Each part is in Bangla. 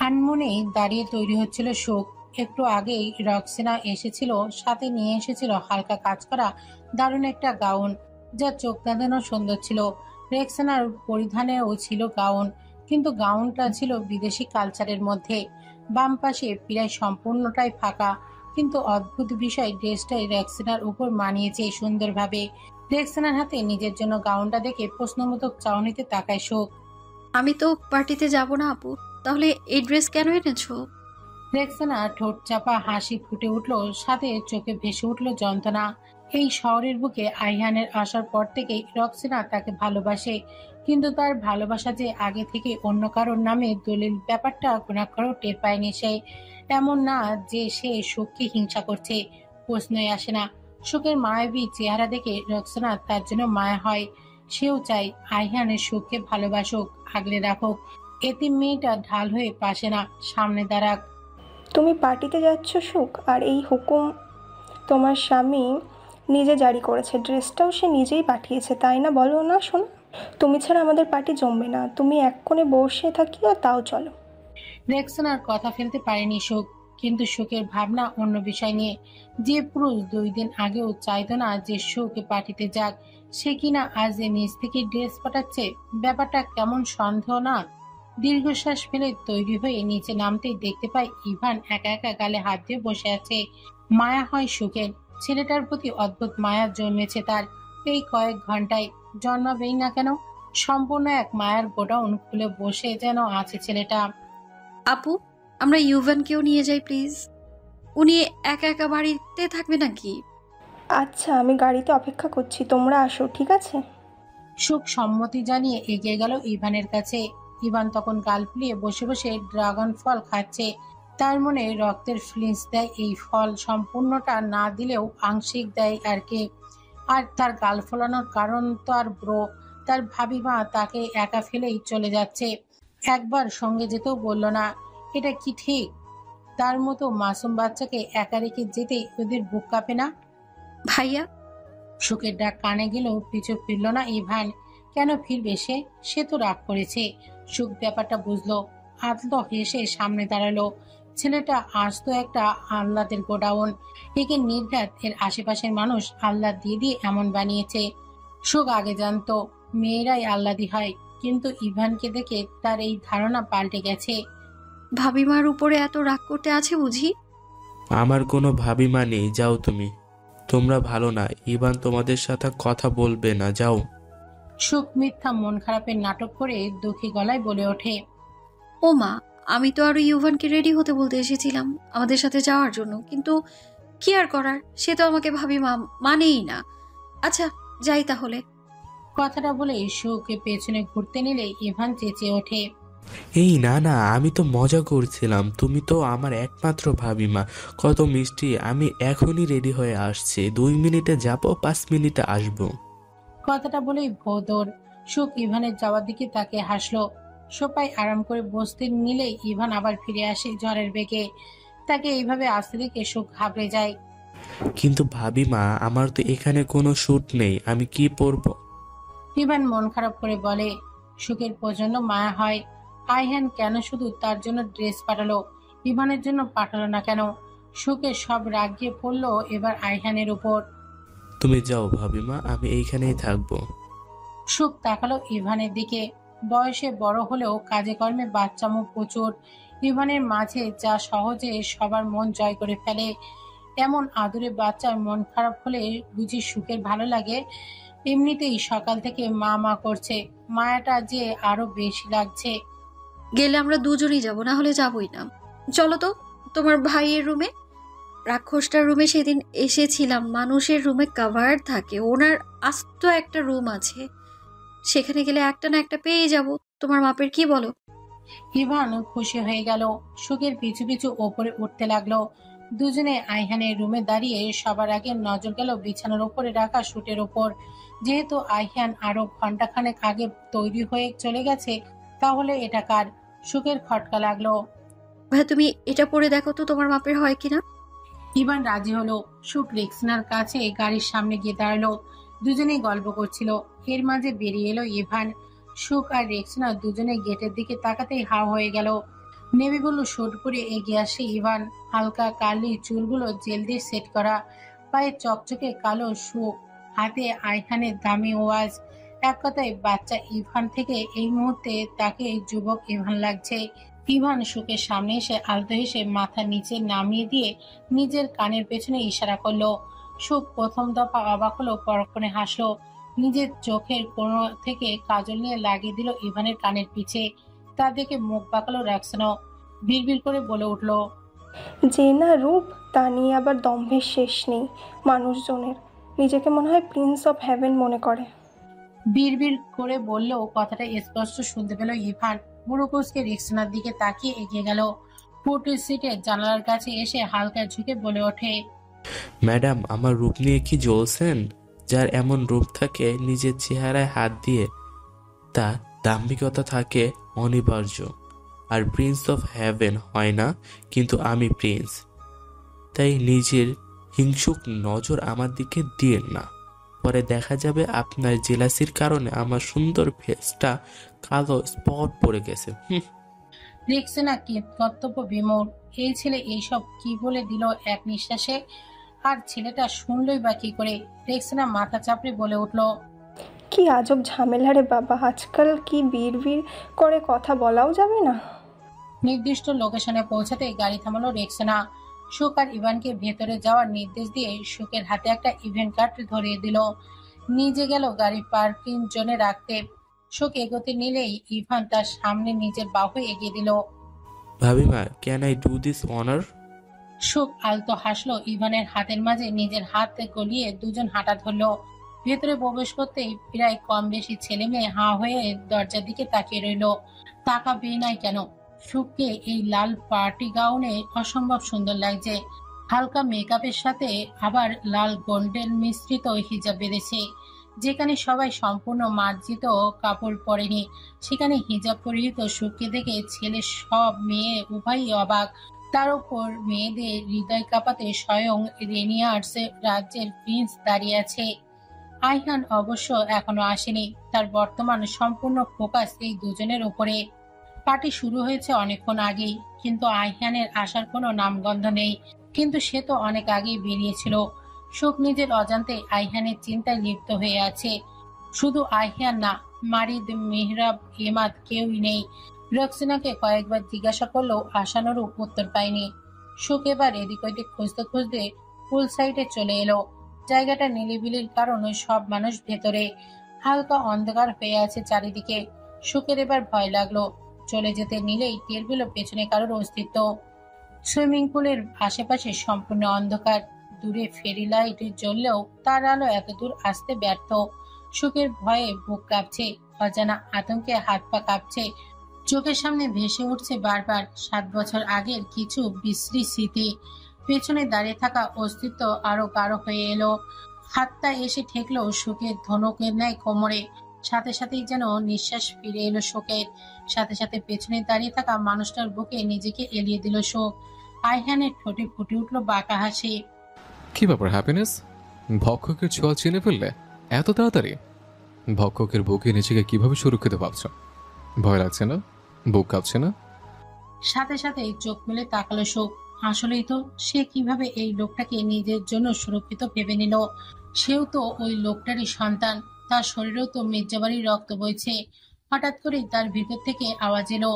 আনমনেই দাঁড়িয়ে তৈরি হচ্ছিল শোক। একটু আগেই রক্সিনা এসেছিল, সাথে নিয়ে এসেছিল হালকা কাজ করা দারুণ একটা গাউন, যা চোখ ধাঁধানো সুন্দর ছিল। রেক্সিনার পরিধানেও ছিল গাউন, কিন্তু গাউনটা ছিল বিদেশি কালচারের মধ্যে। বাম পাশে প্রায় সম্পূর্ণটাই ফাঁকা, কিন্তু অদ্ভুত বিষয় ড্রেসটাই রেক্সিনার উপর মানিয়েছে সুন্দরভাবে। রেক্সিনার হাতে নিজের জন্য গাউনটা দেখে প্রশ্নবোধক চাউনিতে তাকায় শোক। আমি তো পার্টিতে যাব না আপু, তাহলে এই ড্রেস কেন এনেছো? রেক্সানা ঠোঁট চাপা হাসি ফুটে উঠল, সাথে চোখে ভেসে উঠল যন্ত্রণা। এই শহরের বুকে আইহানের আসার পর থেকেই রক্সিনা তাকে ভালোবাসে, কিন্তু তার ভালোবাসা যে আগে থেকে অন্য কারোর নামে দলিল, ব্যাপারটা কোনাক্ষরও টের পায়নি সে। এমন না যে সে সুখকে হিংসা করছে, প্রশ্নই আসে না। সুখের মায়াবী চেহারা দেখে রক্সিনা তার জন্য মায়া হয়। সেও চায় আইহানের সুখকে ভালোবাসুক, আগলে রাখুক। এতিম মেয়েটা ঢাল হয়ে পাশে না, সামনে দাঁড়াক। তুমি পার্টিতে যাচ্ছ সুখ, আর এই হুকুম তোমার স্বামী নিজে জারি করেছে, ড্রেসটাও সে নিজেই পাঠিয়েছে, তাই না? বলো না শোনো, তুমি ছাড়া আমাদের পার্টি জমবে না। তুমি এক কোণে বসে থাকিও, তাও চলো। রেক্সনার কথা ফেলতে পারেনি সুখ, কিন্তু সুখের ভাবনা অন্য বিষয় নিয়ে। যে পুরুষ 2 দিন আগেও চাইতো না যে সুখে পার্টিতে যাক, সে কিনা আজ নিজ থেকে ড্রেস পাঠাচ্ছে। ব্যাপারটা কেমন সন্দেহ না? দীর্ঘশ্বাস ফেলে তৈরি হয়ে নিচে নামতেই দেখতে পাই ইভান একা একা গালে হাত দিয়ে বসে আছে। মায়া হয় সুখের, ছেলেটার প্রতি অদ্ভুত মায়া জন্মেছে তার। এই কয়েক ঘন্টায় জন্মাবেই না কেন, সম্পূর্ণ এক মায়ার গোডাউন খুলে বসে যেন আছে ছেলেটা। আপু, আমরা ইউভানকেও নিয়ে যাই প্লিজ। উনি একা একা বাড়িতে থাকবে নাকি? আচ্ছা, আমি গাড়িতে অপেক্ষা করছি, তোমরা আসো, ঠিক আছে? সুখ সম্মতি জানিয়ে এগিয়ে গেল ইভানের কাছে। ইভান তখন গাল ফুলিয়ে বসে বসে ড্রাগন ফল খাচ্ছে। তার মনে রক্তের ফিলিংস দেয় এই ফল, সম্পূর্ণটা না দিলেও আংশিক দেয় আর কি। আর তার গাল ফোলানোর কারণ তো আর ব্রো, তার ভাবি মা তাকে একা ফেলেই চলে যাচ্ছে, একবার সঙ্গে যেতেও বলল না। এটা কি ঠিক? তার মতো মাসুম বাচ্চাকে একা রেখে যেতেই ওদের বুক কাঁপে না? ভাইয়া। সুখের ডাক কানে গেলেও পিছু ফিরল না ইভান। কেন ফিরবে সে? সে তো রাগ করেছে। সুখ ব্যাপারটা বুঝলো, আদ্ল হেসে সামনে দাঁড়ালো। ছেলেটা আজ তো একটা আহ্লাদের গোডাউন, একে নির্ঘাত এর আশেপাশের মানুষ আহ্লাদ দিয়ে দিয়ে এমন বানিয়েছে। সুখ আগে জানতো মেয়েরাই আহ্লাদি হয়, কিন্তু ইভানকে দেখে তার এই ধারণা পাল্টে গেছে। ভাবিমার উপরে এত রাগ করতে আছে বুঝি? আমার কোনো ভাবিমা নেই, যাও তুমি। তোমরা ভালো না, ইভান তোমাদের সাথে কথা বলবে না, যাও। সুখ মিথ্যা মন খারাপের নাটক করে দুঃখী গলায় বলে ওঠে। ও মা, আমি তো আরো ইউভানকে রেডি হতে বলতে এসেছিলাম আমাদের সাথে যাওয়ার জন্য, কিন্তু কি আর করার, সে তো আমাকে ভাবিমা মানেই না। আচ্ছা, যাই তাহলে। কথাটা বলে সুখে পেছনে ঘুরতে নিলে ইভান চেঁচিয়ে ওঠে। এই না না, আমি তো মজা করছিলাম, তুমি তো আমার একমাত্র ভাবিমা, কত মিষ্টি। আমি এখনই রেডি হয়ে আসছি, 2 মিনিটে যাব, 5 মিনিটে আসবো। কথাটা বলেই ভোদর। সুখ ইভানের যাওয়ার দিকে তাকে হাসলো। সোফায় আরাম করে বসতে নিলে ইভান আবার ফিরে আসে ঝড়ের বেগে। তাকে এইভাবে আসতে দেখে সুখ ঘাবড়ে যায়। কিন্তু ভাবিমা, আমার তো এখানে কোনো স্যুট নেই, আমি কি পরবো? ইভান মন খারাপ করে বলে। সুখের প্রচন্ড মায়া হয়। আইহান কেন শুধু তার জন্য ড্রেস পাঠালো, ইভানের জন্য পাঠালো না কেন? সুখের সব রাগ গিয়ে পড়লো এবার আইহানের উপর। তুমি যাও ভাবিমা, আমি এইখানেই থাকবো। সুখ তাকালো ইভানের দিকে। বয়সে বড় হলেও কাজে কর্মে বাচ্চামো প্রচুর। ইভানের মাঝে যা সহজে সবার মন জয় করে ফেলে, এমন আদুরে বাচ্চার মন খারাপ হলে বুঝি সুখের ভালো লাগে? এমনিতেই সকাল থেকে মা মা করছে, মায়াটা যে আরো বেশি লাগছে। গেলে আমরা দুজনেই যাব, না হলে যাবই না। চলো তো তোমার ভাইয়ের রুমে। রাক্ষসটার রুমে সেদিন এসেছিলাম, মানুষের রুমে কাভার থাকে, ওনার আস্ত একটা রুম আছে, সেখানে গেলে একটা না একটা পেয়ে যাব। তোমার মাপের, কি বলো? ইভান খুশি হয়ে গেল। সুখের পিছু পিছু ওপরে উঠতে লাগলো। দুজনে আইহানের রুমে দাঁড়িয়ে সবার আগে নজর গেল বিছানার উপরে রাখা শুটের ওপর। যেহেতু আইহান আরো ঘন্টাখানেক আগে তৈরি হয়ে চলে গেছে, তাহলে এটা কার? সুখের খটকা লাগলো। ভাই, তুমি এটা পরে দেখো তো তোমার মাপের হয় কিনা। ইভান রাজি হলো। সুখ রেক্সিনার কাছে গাড়ির সামনে গিয়ে দাঁড়ালো। দুজনেই গল্প করছিল, এর মাঝে বেরিয়ে এলো ইভান। সুখ আর রেক্সিনা দুজনে গেটের দিকে তাকাতেই হাও হয়ে গেল। নেভি ব্লু শুট পরে এগিয়ে আসে ইভান। হালকা কালি চুলগুলো জেল দিয়ে সেট করা, পায়ে চকচকে কালো শু, হাতে আইহানের দামি ওয়াচ। এক কথায় বাচ্চা ইভান থেকে এই মুহূর্তে তাকে যুবক ইভান লাগছে। ইভান শুকের সামনে এসে আলতো হেসে মাথা নিচে নামিয়ে দিয়ে নিজের কানের পেছনে ইশারা করলো। সুখ প্রথম দফা অবাক হলো, পরক্ষণে হাসলো। নিজের চোখের কোণ থেকে কাজল নিয়ে লাগিয়ে দিল ইভানের কানের পিছে। তা দেখে মুখ বাঁকালো রাক্সানো, বিড়বিড় করে বলে উঠল, যে না রূপ, তা নিয়ে আবার দম্ভের শেষ নেই মানুষজনের। নিজেকে মনে হয় প্রিন্স অফ হেভেন মনে করে। বিড়বিড় করে বললেও কথাটা স্পষ্ট শুনতে পেল ইভান। মুরুকুসকে রিক্সানার দিকে তাকিয়ে এগিয়ে গেল। ফুটের সিটের জানালার কাছে এসে হালকা ঝুঁকে বলে ওঠে, ম্যাডাম, আমার রূপ নিয়ে কি জ্বলছেন? যার এমন রূপ থাকে, নিজের চেহারায় হাত দিয়ে তা দাম্ভিকতা থাকে অনিবার্য। আর প্রিন্স অফ হ্যাভেন হয় না, কিন্তু আমি প্রিন্স। তাই নিজের হিংসুক নজর আমার দিকে দিয়েন না। পরে দেখা যাবে আপনার জেলাসির কারণে আমার সুন্দর ফেসটা কালো স্পট পড়ে গেছে। রিক্সানা কি কর্তব্য বিমূঢ়। এই ছেলে এইসব কি বলে দিল এক নিঃশ্বাসে। আর ছেলেটা শুনলই বা কি করে। রিক্সানা মাথা চাপড়ে বলে উঠল, কি আজব ঝামেলা রে বাবা, আজকাল কি বিড় করে কথা বলাও যাবে না। নির্দিষ্ট লোকেশনে পৌঁছাতে গাড়ি থামালো রেক্সানা। সুখ আর ইভানকে ভেতরে যাওয়ার নির্দেশ দিয়ে সুখের হাতে একটা ইভেন্ট কার্ড ধরিয়ে দিল। নিজে গেল গাড়ি পার্কিং জোনে রাখতে। সুখ এগোতে নিলেই ইভান তার সামনে নিজের বাহু এগিয়ে দিল। ভাবিমা, can I do this honour? সুখ আলতো হাসলো। ইভানের হাতের মাঝে নিজের হাত গলিয়ে দুজন হাঁটা ধরলো। ভেতরে প্রবেশ করতেই প্রায় কম বেশি ছেলে মেয়ে হাঁ হয়ে দরজার দিকে তাকিয়ে রইল। তাকাবে নাই কেন? সুখকে এই লাল পার্টি গাউনে অসম্ভব সুন্দর লাগছে। হালকা মেকআপের সাথে আবার লাল গোল্ডেন মিশ্রিত হিজাব বেঁধেছে। যেখানে সবাই সম্পূর্ণ মার্জিত কাপড় পরেনি, সেখানে হিজাব পরিহিত সুখকে দেখে ছেলে সব মেয়ে উভয়ই অবাক। তার উপর মেয়েদের হৃদয় কাঁপাতে স্বয়ং রেনিয়ার্স রাজ্যের প্রিন্স দাঁড়িয়ে আছে। আইহান অবশ্য এখনো আসেনি। তার বর্তমান সম্পূর্ণ ফোকাস এই দুজনের উপরে। পার্টি শুরু হয়েছে অনেকক্ষণ আগেই, কিন্তু আইহানের আসার কোনো নামগন্ধ নেই। কিন্তু সে তো অনেক আগেই বেরিয়েছিল। সুখ নিজের অজান্তে আইহানের চিন্তায় লিপ্ত হয়ে আছে। শুধু আইহান না, মারিদ, মেহরাব, এমাদ কেউই নেই। রক্সিনাকে কয়েকবার জিজ্ঞাসা করলেও আশানুরূপ উত্তর পায়নি। সুখ এবার এদিক ওদিক খুঁজতে খুঁজতে পুল সাইডে চলে এলো। জায়গাটা নিলিবিলির কারণে সব মানুষ ভেতরে। হালকা অন্ধকার হয়ে আছে চারিদিকে। সুখের এবার ভয় লাগলো। চলে যেতে নিলেই টের পেল পেছনে কারোর অস্তিত্ব। সুইমিং পুলের আশেপাশে সম্পূর্ণ অন্ধকার। দূরে ফেরি লাইট জ্বললেও তার আলো এত দূর আসতে ব্যর্থ। সুখের ভয়ে বুক কাঁপছে, অজানা আতঙ্কে হাত পা কাঁপছে। চোখের সামনে ভেসে উঠছে বারবার 7 বছর আগের কিছু বিশ্রী স্মৃতি। পেছনে দাঁড়িয়ে থাকা অস্তিত্ব আরো গাঢ় হয়ে এলো। হাতটা এসে ঠেকলো সুখের ধনুকের ন্যায় কোমরে। সাথে সাথেই যেন নিঃশ্বাস ফিরে এলো শোকের। সাথে সাথে পেছনে দাঁড়িয়ে থাকা মানুষটার বুকে নিজেকে এলিয়ে দিল শোক। আইহানের ঠোঁটে ফুটে উঠল বাঁকা হাসি। কি ব্যাপার হ্যাপিনেস? ভক্ষকের ছোঁয়া চিনে ফেললে এত তাড়াতাড়ি? ভক্ষকের বুকে নিজেকে কিভাবে সুরক্ষিত ভাবছ? ভয় লাগছে না? বুক কাঁপছে না? সাথে সাথে চোখ মেলে তাকালো শোক। আসলেই তো, সে কিভাবে এই লোকটাকে নিজের জন্য সুরক্ষিত ভেবে নিল। সেও তো ওই লোকটারই সন্তান। তার শরীরেও তো মির্জাবাড়ির রক্ত বইছে। হঠাৎ করে তার ভিতর থেকে আওয়াজ এলো,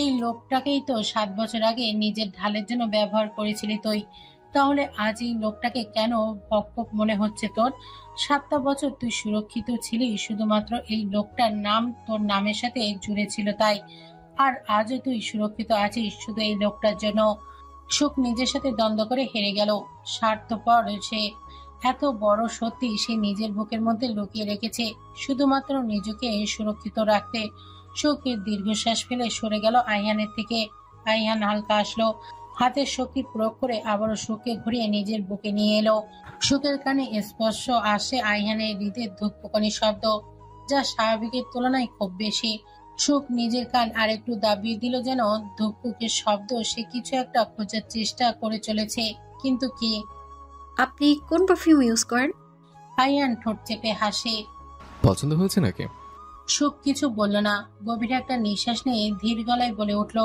এই লোকটাকেই তো 7 বছর আগে নিজের ঢালের জন্য ব্যবহার করেছিলি তুই। তাহলে আজ এই লোকটাকে কেন ভক্ষক মনে হচ্ছে তোর? 7টা বছর তুই সুরক্ষিত ছিলি শুধুমাত্র এই লোকটার নাম তোর নামের সাথে জুড়ে ছিল তাই। আর আজও তুই সুরক্ষিত আছিস শুধু এই লোকটার জন্য। সুখ নিজের সাথে দ্বন্দ্ব করে হেরে গেল। স্বার্থপর সে। এত বড় সত্যি সে নিজের বুকের মধ্যে লুকিয়ে রেখেছে শুধুমাত্র নিজেকে সুরক্ষিত রাখতে। সুখের দীর্ঘশ্বাস ফেলে সরে গেল আইহানের থেকে। আইহান হালকা আসলো। হাতের শক্তি প্রয়োগ করে আবারও সুখকে ঘুরিয়ে নিজের বুকে নিয়ে এলো। সুখের কানে স্পর্শ আসে আইহানের হৃদের ধূপকানি শব্দ, যা স্বাভাবিকের তুলনায় খুব বেশি। সুখ নিজের কান আরেকটু দাবিয়ে দিল, যেন ধূপকুকের শব্দ সে কিছু একটা খোঁজার চেষ্টা করে চলেছে। কিন্তু কি? আপনি কোন পারফিউম ইউজ করেন? আইয়ান ঠোঁট চেপে হাসে। পছন্দ হয়েছে নাকি? সুখ কিছু বলল না। গভীর একটা নিঃশ্বাস নিয়ে ধীর গলায় বলে উঠল,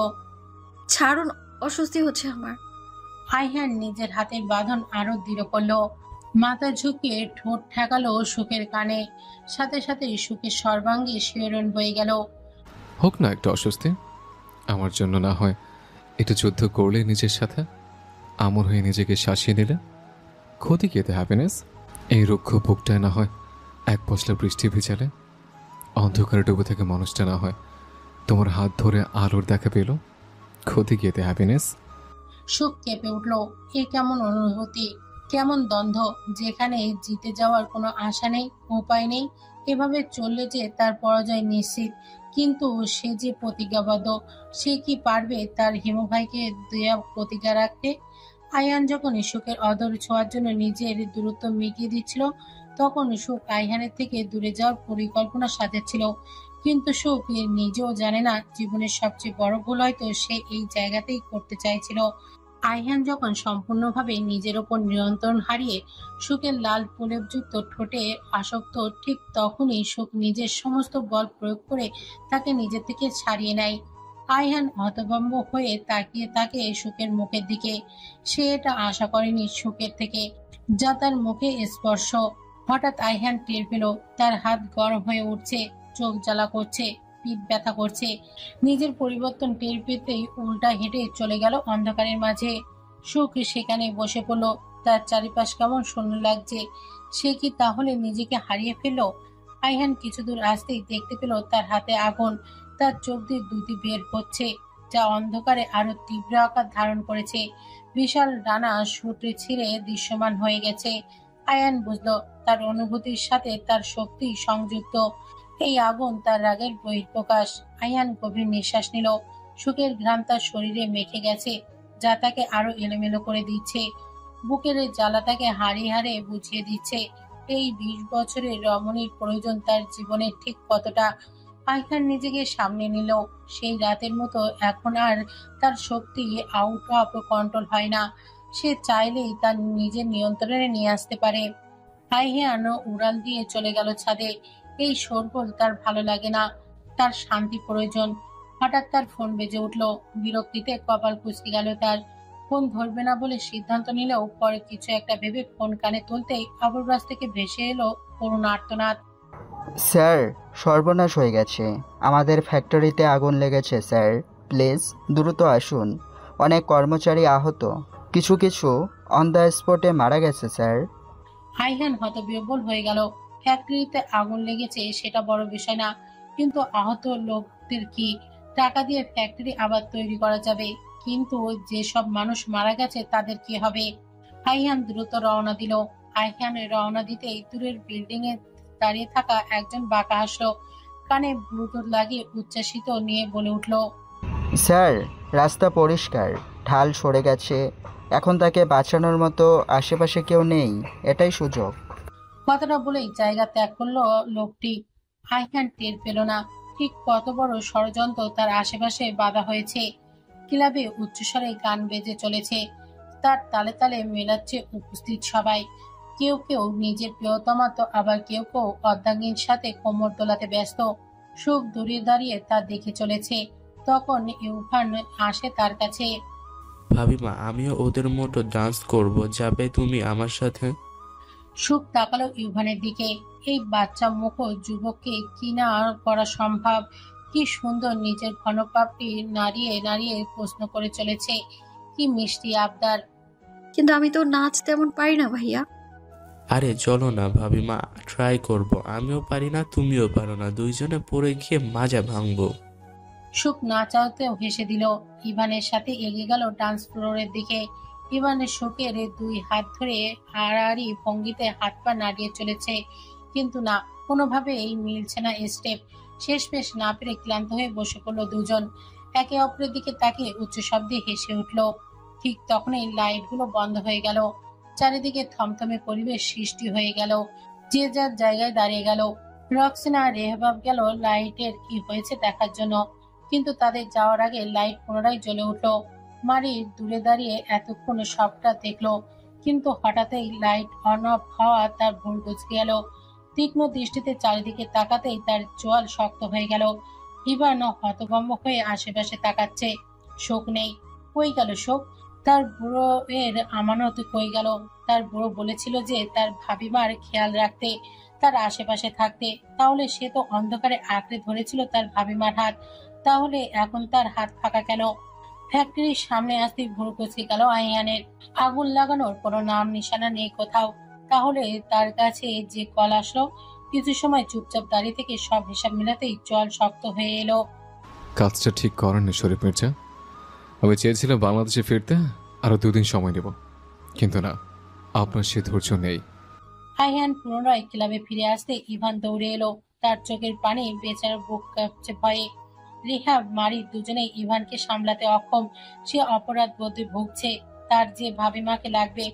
ছাড়ুন, অস্বস্তি হচ্ছে আমার। আইহান নিজের হাতের বাঁধন আরো দৃঢ় করলো, মাথা ঝুঁকিয়ে ঠোঁট ঠেকালো সুখের কানে, সাথে সাথে সুখের সর্বাঙ্গে শিহরণ বয়ে গেল। হোক না একটা অস্বস্তি, আমার জন্য না হয় এটা যুদ্ধ করলে নিজের সাথে, আমর হয়ে নিজেকে শাসিয়ে নিলে, ক্ষতি কেতে হ্যাপিনেস। এই রুক্ষ বুকটায় না হয় এক পশলা বৃষ্টি ভিজালে, অন্ধকারে ডুবে থেকে মানুষটা না হয় তোমার হাত ধরে আলোর দেখা পেল, ক্ষতি কেতে হ্যাপিনেস। সুখ কেঁপে উঠল। এ কেমন অনুভূতি, কেমন দ্বন্দ্ব, যেখানে জিতে যাওয়ার কোনো আশা নেই, উপায় নেই, এভাবে চললে যে তার পরাজয় নিশ্চিত। কিন্তু সে যে প্রতিজ্ঞাবদ্ধ, সে কি পারবে তার হিমভাইকে দেয়া প্রতিজ্ঞা রাখতে? আয়ান যখন সুখের অদর ছোঁয়ার জন্য নিজের দূরত্ব মিটিয়ে দিচ্ছিল, তখন সুখ আইহানের থেকে দূরে যাওয়ার পরিকল্পনা সাজাচ্ছিল। কিন্তু সুখ নিজেও জানে না, জীবনের সবচেয়ে বড় ভুল হয়তো সে এই জায়গাতেই করতে চাইছিল। আইহান যখন সম্পূর্ণভাবে নিজের ওপর নিয়ন্ত্রণ হারিয়ে সুখের লাল প্রলেপযুক্ত ঠোঁটে আসক্ত, ঠিক তখনই সুখ নিজের সমস্ত বল প্রয়োগ করে তাকে নিজে থেকে ছাড়িয়ে নেয়। আইহান হতভম্ব হয়ে তাকিয়ে থাকে সুখের মুখের দিকে। সে এটা আশা করেনি সুখের থেকে, যা তার মুখে স্পর্শ। হঠাৎ আইহান টের পেল তার হাত গরম হয়ে উঠছে, চোখ জ্বালা করছে, পিঠ ব্যথা করছে। নিজের পরিবর্তন টের পেতেই উল্টা হেঁটে চলে গেল অন্ধকারের মাঝে। সুখ সেখানে বসে পড়ল। তার চারিপাশ কেমন শূন্য লাগছে। সে কি তাহলে নিজেকে হারিয়ে ফেলল? আইহান কিছু দূর আসতেই দেখতে পেল তার হাতে আগুন। তার চোখ দিয়ে দ্যুতি বের হচ্ছে, যা অন্ধকারে আরো তীব্র আকার ধারণ করেছে। বিশাল ডানা সূত্রে ছিঁড়ে দৃশ্যমান হয়ে গেছে। আয়ান বুঝল তার অনুভূতির সাথে তার শক্তি সংযুক্ত। এই আগুন তার রাগের বহিঃপ্রকাশ। আয়ান গভীর নিঃশ্বাস নিল। সুখের ঘ্রাণ তার শরীরে মেখে গেছে, যা তাকে আরো এলোমেলো করে দিচ্ছে। বুকের জ্বালা তাকে হাড়ে হাড়ে বুঝিয়ে দিচ্ছে এই 20 বছরের রমণীর প্রয়োজন তার জীবনে ঠিক কতটা। আইহান নিজেকে সামনে নিল। সেই রাতের মতো এখন আর তার শক্তি আউট অফ কন্ট্রোল হয় না। সে চাইলেই তার নিজের নিয়ন্ত্রণে নিয়ে আসতে পারে। আইহান উড়াল দিয়ে চলে গেল ছাদে। এই শোরগোল তার ভালো লাগে না, তার শান্তি প্রয়োজন। হঠাৎ তার ফোন বেজে উঠল। বিরক্তিতে কপাল কুঁচকে গেল তার। ফোন ধরবে না বলে সিদ্ধান্ত নিলেও পরে কিছু একটা ভেবে ফোন কানে তুলতেই আবুর থেকে ভেসে এলো করুণ আর্তনাদ। স্যার, সর্বনাশ হয়ে গেছে। আমাদের ফ্যাক্টরিতে আগুন লেগেছে স্যার, প্লিজ দ্রুত আসুন। অনেক কর্মচারী আহত, কিছু কিছু অন দ্য স্পটে মারা গেছে স্যার। আইহান হতবিহ্বল হয়ে গেল। ফ্যাক্টরিতে আগুন লেগেছে সেটা বড় বিষয় না, কিন্তু আহত লোকদের কি? টাকা দিয়ে ফ্যাক্টরি আবার তৈরি করা যাবে, কিন্তু যেসব মানুষ মারা গেছে তাদের কি হবে? আইহান দ্রুত রওনা দিল। আইহান রওনা দিতেই দূরের বিল্ডিং এ দাঁড়িয়ে থাকা একজন বাঁকা হাসলো। কানে ব্লুটুথ লাগিয়ে উচ্ছ্বাসিত নিয়ে বলে উঠল, স্যার, রাস্তা পরিষ্কার, ঢাল সরে গেছে, এখন তাকে বাঁচানোর মতো আশেপাশে কেউ নেই, এটাই সুযোগ। কথাটা বলেই জায়গা ত্যাগ করলো লোকটি। আইহান টের পেল না ঠিক কত বড় ষড়যন্ত্র তার আশেপাশে বাঁধা হয়েছে। ক্লাবে উচ্চস্বরে গান বেজে চলেছে, তার তালে তালে মেলাচ্ছে উপস্থিত সবাই। কেউ কেউ নিজের প্রিয়তমা, তো আবার কেউ কেউ অর্ধাঙ্গীর সাথে কোমর দোলাতে ব্যস্ত। সুখ দূরে দাঁড়িয়ে তা দেখে চলেছে। তখন ইউভান আসে তার কাছে। ভাবিমা, আমিও ওদের মতো ডান্স করব, যাবে তুমি আমার সাথে? সুখ তাকালো ইউভানের দিকে। এই বাচ্চা মুখ যুবককে কি না করা সম্ভব? কি সুন্দর নিজের ঘনপাপটি নাড়িয়ে নাড়িয়ে প্রশ্ন করে চলেছে। কি মিষ্টি আবদার। কিন্তু আমি তো নাচ তেমন পারি না ভাইয়া। আরে চলো না ভাবিমা, ট্রাই করব। আমিও পারি না, তুমিও পারো না, দুইজনে পড়ে গিয়ে মাজা ভাঙবো। সুখ না চাওতেও হেসে দিল। ইভানের সাথে এগিয়ে গেল ডান্স ফ্লোরের দিকে। ইভানের সুখের দুই হাত ধরে আড়াআড়ি ভঙ্গিতে হাত পা নাড়িয়ে চলেছে, কিন্তু না, কোনোভাবেই মিলছে না স্টেপ। শেষমেশ না পেরে ক্লান্ত হয়ে বসে পড়লো দুজন। একে অপরের দিকে তাকিয়ে উচ্চ শব্দে হেসে উঠল। ঠিক তখনই লাইটগুলো বন্ধ হয়ে গেল। চারিদিকে থমথমে পরিবেশ সৃষ্টি হয়ে গেল। যে যার জায়গায় দাঁড়িয়ে গেল। রক্সিনা আর রেহবাব গেল লাইটের কি হয়েছে দেখার জন্য, কিন্তু তাদের যাওয়ার আগে লাইট পুনরায় জ্বলে উঠল। মারি দূরে দাঁড়িয়ে এতক্ষণ সবটা দেখলো, কিন্তু হঠাৎই লাইট অন অফ হওয়া তার ভুল বুঝে গেল। তীক্ষ্ণ দৃষ্টিতে চারিদিকে তাকাতেই তার চোয়াল শক্ত হয়ে গেল। ইভান হতভম্ব হয়ে আশেপাশে তাকাচ্ছে। শোক নেই। কই গেল শোক? তার বুড়ো এর আমানত কই গেল? তার বুড়ো বলেছিল যে তার ভাবিমার খেয়াল রাখতে, তার আশেপাশে থাকতে। তাহলে সে তো অন্ধকারে আঁকড়ে ধরেছিল তার ভাবিমার হাত। তাহলে এখন তার হাত ফাঁকা কেন? ফ্যাক্টরির সামনে আসতেই ভুরু কুচকে গেল আইয়ানের। আগুন লাগানোর কোনো নাম নিশানা নেই কোথাও। তাহলে তার কাছে যে কল আসলো? কিছু সময় চুপচাপ দাঁড়িয়ে থেকে সব হিসাব মেলাতেই জল শক্ত হয়ে এলো। কাজটা ঠিক করেননি শরীফ মির্জা। আমি চেয়েছিলাম বাংলাদেশে ফিরতে আরো 2 দিন সময় নেব, কিন্তু না, আপনার সে ধৈর্য নেই। আইহান পুনরায় ক্লাবে ফিরে আসতে ইভান দৌড়ে এলো। তার চোখের পানি বেচার বুক কাঁপছে ভয়ে। রিহা মারি দুজনেই ইভানকে সামলাতে অক্ষম। সে অপরাধ বোধে ভুগছে। তার যে ভাবিমাকে লাগবে,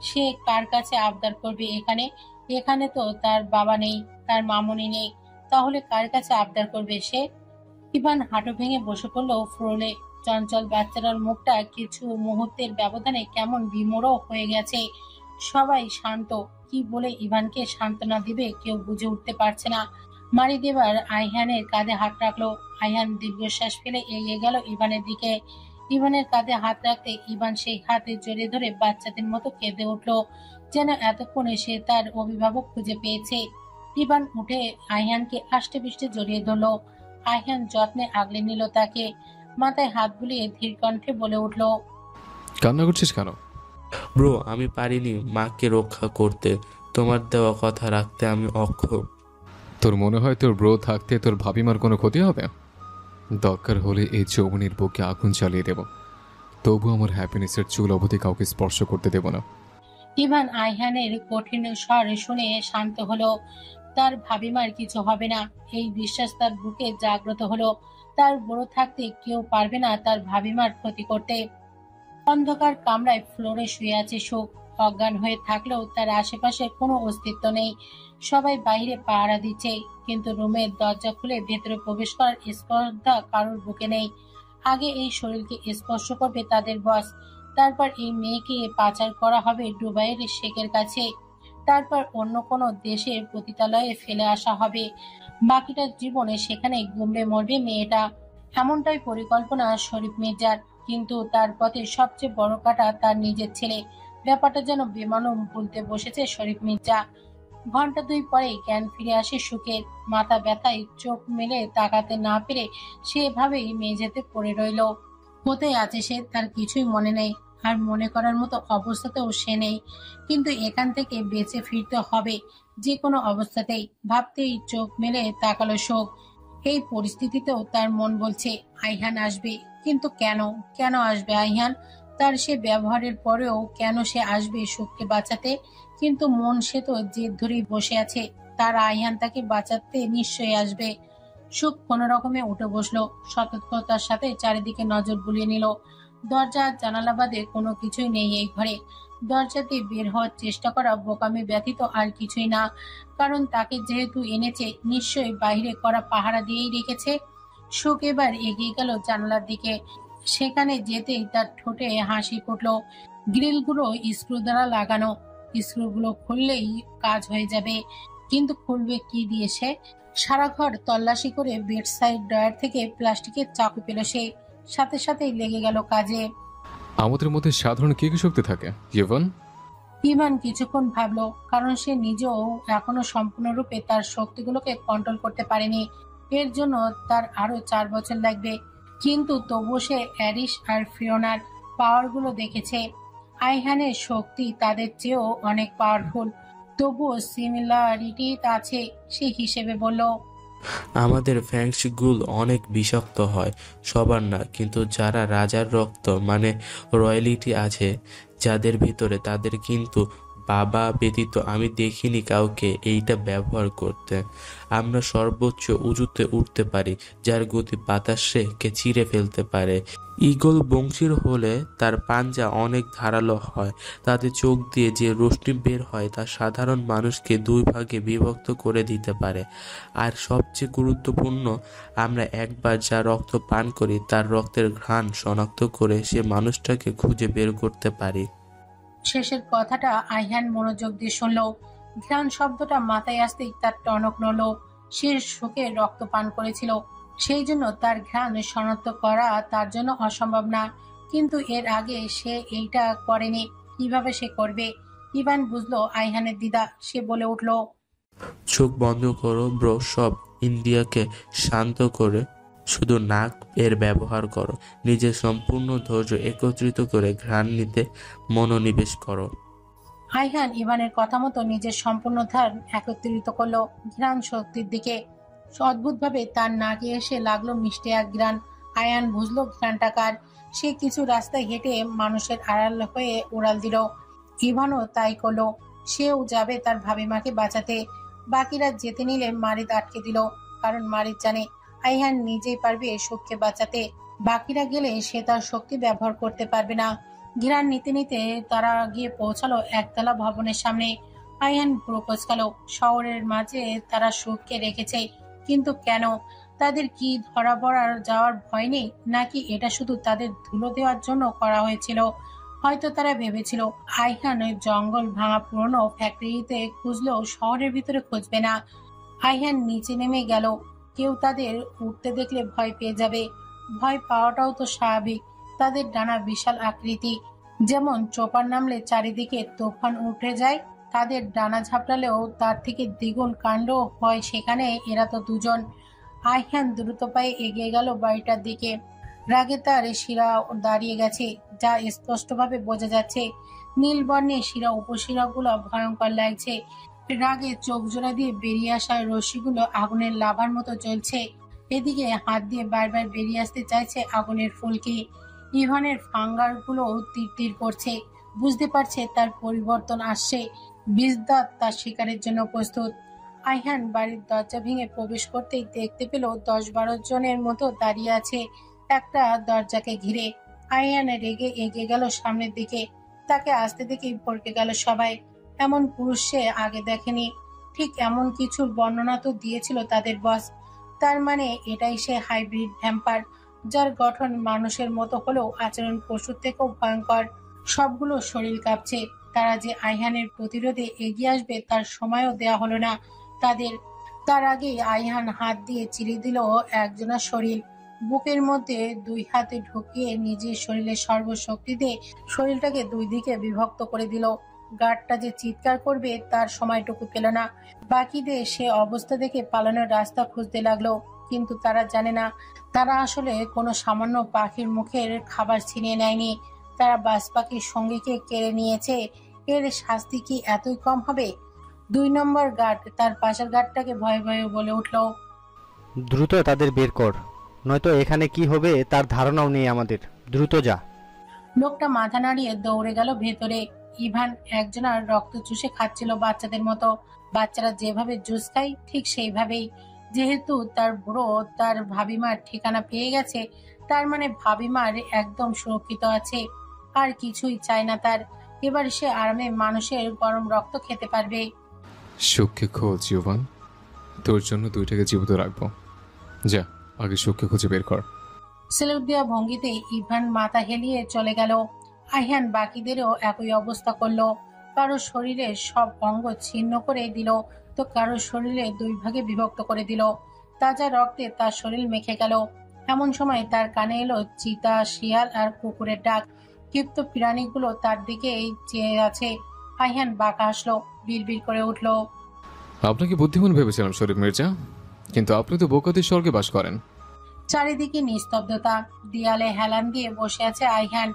সে কার কাছে আবদার করবে? এখানে এখানে তো তার বাবা নেই, তার মামুনি নেই। তাহলে কার কাছে আবদার করবে সে? ইভান হাঁটু ভেঙে বসে পড়লো ফ্লোরে। চঞ্চল বাচ্চাটার মুখটা কিছু মুহূর্তের ব্যবধানে কেমন বিমোড় হয়ে গেছে। সবাই শান্ত। কি বলে ইভানকে সান্ত্বনা দিবে কেউ বুঝে উঠতে পারছে না। মারি দেবার আইহানের কাঁধে হাত রাখলো। আইহান দীর্ঘশ্বাস ফেলে এগিয়ে গেল ইভানের দিকে। ইভানের কাঁধে হাত রাখতে ইভান সেই হাতে জড়িয়ে ধরে বাচ্চাদের মতো কেঁদে উঠলো, যেন এতক্ষণে সে তার অভিভাবক খুঁজে পেয়েছে। ইভান উঠে আইহানকে আষ্টে পৃষ্ঠে জড়িয়ে ধরলো। আইহান যত্নে আগলে নিল তাকে। মাথায় হাত বুলিয়ে ধীর কণ্ঠে বলে উঠল, কান্না করছিস কেন? ব্রো, আমি পারিনি মাকে রক্ষা করতে। তোমার দেওয়া কথা রাখতে আমি অক্ষম। তোর মনে হয় তোর ব্রো থাকতে তোর ভাবিমার কোনো ক্ষতি হবে? দরকার হলে এই যৌবনের বুকে আগুন চালিয়ে দেব, তবু আমার হ্যাপিনেসের চুল অবধি কাউকে স্পর্শ করতে দেব না। ইভান আইহানের কঠিন স্বর শুনে শান্ত হলো। তার ভাবিমার কিছু হবে না, এই বিশ্বাস তার বুকে জাগ্রত হলো। তার বড় থাকতে কেউ পারবে না তার ভাবিমার ক্ষতি করতে। অন্ধকার কামরায় ফ্লোরে শুয়ে আছে সুখ। অজ্ঞান হয়ে থাকলেও তার আশেপাশে কোনো অস্তিত্ব নেই। সবাই বাইরে পাহারা দিচ্ছে, কিন্তু রুমের দরজা খুলে ভেতরে প্রবেশ করার স্পর্ধা কারোর বুকে নেই। আগে এই শরীরকে স্পর্শ করবে তাদের বস, তারপর এই মেয়েকে পাচার করা হবে দুবাইয়ের শেখের কাছে, তারপর অন্য কোনো দেশের পতিতালয়ে ফেলে আসা হবে। বাকিটা জীবনে সেখানে গুমড়ে মরবে মেয়েটা। এমনটাই পরিকল্পনা শরীফ মির্জার, কিন্তু তার পথে সবচেয়ে বড় কাটা তার নিজের ছেলে। ব্যাপারটা যেন বেমালুম ভুলতে বসেছে শরীফ মির্জা। ঘন্টা 2 পরেই জ্ঞান ফিরে আসে সুখের। মাথা ব্যথায় চোখ মেলে তাকাতে না পেরে সেভাবেই মেঝেতে পড়ে রইল। কোথায় আছে সে তার কিছুই মনে নেই, আর মনে করার মতো অবস্থাতেও সে নেই। কিন্তু এখান থেকে বেঁচে ফিরতে হবে যে কোনো অবস্থাতেই। ভাবতেই চোখ মেলে তাকালো শোক। এই পরিস্থিতিতেও তার মন বলছে আইহান আসবে, কিন্তু কেন? কেন আসবে আইহান? তার সে ব্যবহারের পরেও কেন সে আসবে সুখকে বাঁচাতে? কিন্তু মন সে তো জেদ ধরেই বসে আছে, তার আইহান তাকে বাঁচাতে নিশ্চয়ই আসবে। সুখ কোনো রকমে উঠে বসলো, সতর্কতার সাথে চারিদিকে নজর বুলিয়ে নিল। দরজা জানালা বাদে কোনো কিছুই নেই এই ঘরে। দরজা দিয়ে বের হওয়ার চেষ্টা করা বোকামি ব্যতীত আর কিছুই না, কারণ তাকে যেহেতু এনেছে নিশ্চয়ই বাইরে করা পাহারা দিয়েই রেখেছে। সুখ এবার এগিয়ে গেল জানালার দিকে। সেখানে যেতেই তার ঠোঁটে হাসি ফুটল। গ্রিলগুলো স্ক্রু দ্বারা লাগানো, স্ক্রুগুলো খুললেই কাজ হয়ে যাবে। কিন্তু খুলবে কি দিয়ে সে? সারা ঘর তল্লাশি করে বেড সাইড ড্রয়ার থেকে প্লাস্টিকের চাকু পেল সে। সাথে সাথেই লেগে গেল কাজে। আমাদের মধ্যে সাধারণ কি কি শক্তি থাকে ইভান? ইভান কিছুক্ষণ ভাবলো, কারণ সে নিজেও এখনো সম্পূর্ণরূপে তার শক্তিগুলোকে কন্ট্রোল করতে পারেনি। এর জন্য তার আরো 4 বছর লাগবে। কিন্তু তবুও সে অ্যারিস আর ফিওনার পাওয়ারগুলো দেখেছে। আইহানের শক্তি তাদের চেয়েও অনেক পাওয়ারফুল, তবুও সিমিলারিটি আছে সে হিসেবে বলল। আমাদের ফ্যাংশগুল অনেক বিষাক্ত হয়, সবার না, কিন্তু যারা রাজার রক্ত মানে রয়্যালিটি আছে যাদের ভিতরে, তাদের কিন্তু বাবা ব্যতীত আমি দেখিনি কাউকে এইটা ব্যবহার করতে। আমরা সর্বোচ্চ উঁচুতে উঠতে পারি, যার গতি বাতাসকে চিরে ফেলতে পারে। ঈগল বংশীর হলে তার পাঞ্জা অনেক ধারালো হয়, তাদের চোখ দিয়ে যে রশ্মি বের হয় তা সাধারণ মানুষকে 2 ভাগে বিভক্ত করে দিতে পারে। আর সবচেয়ে গুরুত্বপূর্ণ, আমরা একবার যা রক্ত পান করি তার রক্তের ঘ্রাণ শনাক্ত করে সে মানুষটাকে খুঁজে বের করতে পারি। শেষের কথাটা আইহান মনোযোগ দিয়ে শুনল। ঘ্রাণ শব্দটা মাথায় আসতেই তার টনক নড়ল। সে শোকে রক্ত পান করেছিল, সেই জন্য তার ঘ্রাণ শনাক্ত করা তার জন্য অসম্ভব না। কিন্তু এর আগে সে এইটা করেনি, কিভাবে সে করবে? ইভান বুঝলো আইহানের দ্বিধা। সে বলে উঠল, চোখ বন্ধ করো ব্রো, সব ইন্ডিয়াকে শান্ত করে শুধু নাক এর ব্যবহার করো। নিজের সম্পূর্ণ ধৈর্য একত্রিত করে ঘ্রাণ নিতে মনোনিবেশ করো। আইহান ইভানের কথা মতো নিজের সম্পূর্ণ ধ্যান একত্রিত করলো ঘ্রাণ শক্তির দিকে। অদ্ভুতভাবে তার নাকে এসে লাগলো মিষ্টি এক ঘ্রাণ। আয়ান বুঝলো ঘ্রাণটা কার। সে কিছু রাস্তায় হেঁটে মানুষের আড়াল হয়ে উড়াল দিল। ইভানও তাই করলো। সেও যাবে তার ভাবিমাকে বাঁচাতে। বাকিরা যেতে নিলে মারিদ আটকে দিল, কারণ মারিদ জানে আইহান নিজেই পারবে সুখকে বাঁচাতে। বাকিরা গেলে সে তার শক্তি ব্যবহার করতে পারবে না। ঘ্রাণ নিতে নিতে তারা গিয়ে পৌঁছালো একতলা ভবনের সামনে। আইহান ভুরু কোঁচকালো। শহরের মাঝে তারা সুখকে রেখেছে, কিন্তু কেন? তাদের কি ধরা পড়ার যাওয়ার ভয় নেই, নাকি এটা শুধু তাদের ধুলো দেওয়ার জন্য করা হয়েছিল? হয়তো তারা ভেবেছিল আইহান জঙ্গল ভাঙা পুরনো ফ্যাক্টরিতে খুঁজলেও শহরের ভিতরে খুঁজবে না। আইহান নিচে নেমে গেল। কেউ তাদের উঠতে দেখলে ভয় পেয়ে যাবে। ভয় পাওয়াটাও তো স্বাভাবিক। তাদের ডানা বিশাল আকৃতি, যেমন চোপার নামলে চারিদিকে তুফান উঠে যায়, তাদের ডানা ঝাপটালেও তার থেকে দ্বিগুণ কাণ্ড হয় সেখানে। এরা তো দুজন। আইহান দ্রুত পায়ে এগিয়ে গেল বাড়িটার দিকে। রাগে তার শিরা দাঁড়িয়ে গেছে, যা স্পষ্টভাবে বোঝা যাচ্ছে। নীল বর্ণের শিরা উপশিরাগুলো ভয়ঙ্কর লাগছে। রাগে চোখ জোড়া দিয়ে বেরিয়ে আসা রশ্মিগুলো আগুনের লাভার মতো জ্বলছে। এদিকে হাত দিয়ে বারবার বেরিয়ে আসতে চাইছে আগুনের ফুলকি। ইভানের ফাঙ্গার গুলো তীর করছে। বুঝতে পারছে তার পরিবর্তন আসছে। বিজদাত তার শিকারের জন্য প্রস্তুত। আইহান বাড়ির দরজা ভেঙে প্রবেশ করতেই দেখতে পেল 10-12 জনের মতো দাঁড়িয়ে আছে একটা দরজাকে ঘিরে। আইহান রেগে এগিয়ে গেল সামনের দিকে। তাকে আসতে দেখেই ভড়কে গেল সবাই। এমন পুরুষ সে আগে দেখেনি। ঠিক এমন কিছুর বর্ণনা তো দিয়েছিল তাদের বস। তার মানে এটাই সে হাইব্রিড ভ্যাম্পার, যার গঠন মানুষের মতো হলেও আচরণ পশুর থেকেও ভয়ঙ্কর। সবগুলো শরীর কাঁপছে। তারা যে আইহানের প্রতিরোধে এগিয়ে আসবে তার সময়ও দেয়া হলো না তাদের। তার আগেই আইহান হাত দিয়ে চিরে দিল একজনের শরীর। বুকের মধ্যে 2 হাতে ঢুকিয়ে নিজের শরীরের সর্বশক্তি দিয়ে শরীরটাকে 2 দিকে বিভক্ত করে দিল। গার্ডটা যে চিৎকার করবে তার সময়টুকু পেল না। বাকিদের সে অবস্থা দেখে পালানোর রাস্তা খুঁজতে লাগলো, কিন্তু তারা জানে না তারা আসলে কোনো সামান্য পাখির মুখের খাবার ছিনিয়ে নেয়নি। তারা বাস পাখির সঙ্গীকে কেড়ে নিয়েছে। এর শাস্তি কি এতই কম হবে? 2 নম্বর গার্ড তার পাশের গার্ডটাকে ভয়ে ভয়ে বলে উঠল, দ্রুত তাদের বের কর, নয়তো এখানে কি হবে তার ধারণাও নেই আমাদের। দ্রুত যা। লোকটা মাথা নাড়িয়ে দৌড়ে গেল ভেতরে। ইভান একজনের রক্ত চুষে খাচ্ছিল বাচ্চাদের মতো। বাচ্চারা যেভাবে জুস খায় ঠিক সেইভাবেই। যেহেতু তার বুড়ো তার ভাবিমার ঠিকানা পেয়ে গেছে, তার মানে ভাবিমার একদম সুরক্ষিত আছে। আর কিছুই চায় না তার। এবার সে আরামে মানুষের গরম রক্ত খেতে পারবে। সুখকে খোঁজ ইভান, তোর জন্য 2টাকে জীবিত রাখবো। যা, আগে সুখকে খুঁজে বের কর। সেলুট দেওয়া ভঙ্গিতে ইভান মাথা হেলিয়ে চলে গেল। আইহান বাকিদেরও একই অবস্থা করলো। কারো শরীরের সব অঙ্গ ছিন্ন করে দিল, তো কারো শরীরে 2 ভাগে বিভক্ত করে দিল। তাজা রক্তে তার শরীর মেখে গেল। এমন সময় তার কানে এলো চিতা, শিয়াল আর কুকুরের ডাক। ক্ষিপ্ত প্রাণীগুলো তার দিকে চেয়ে আছে। আইহান বাঁকা হাসলো, বিড়বিড় করে উঠল, আপনাকে বুদ্ধিমান ভেবেছিলাম শরীফ মির্জা, কিন্তু আপনি তো বোকাতির স্বর্গে বাস করেন। চারিদিকে নিস্তব্ধতা। দেয়ালে হেলান দিয়ে বসে আছে আইহান।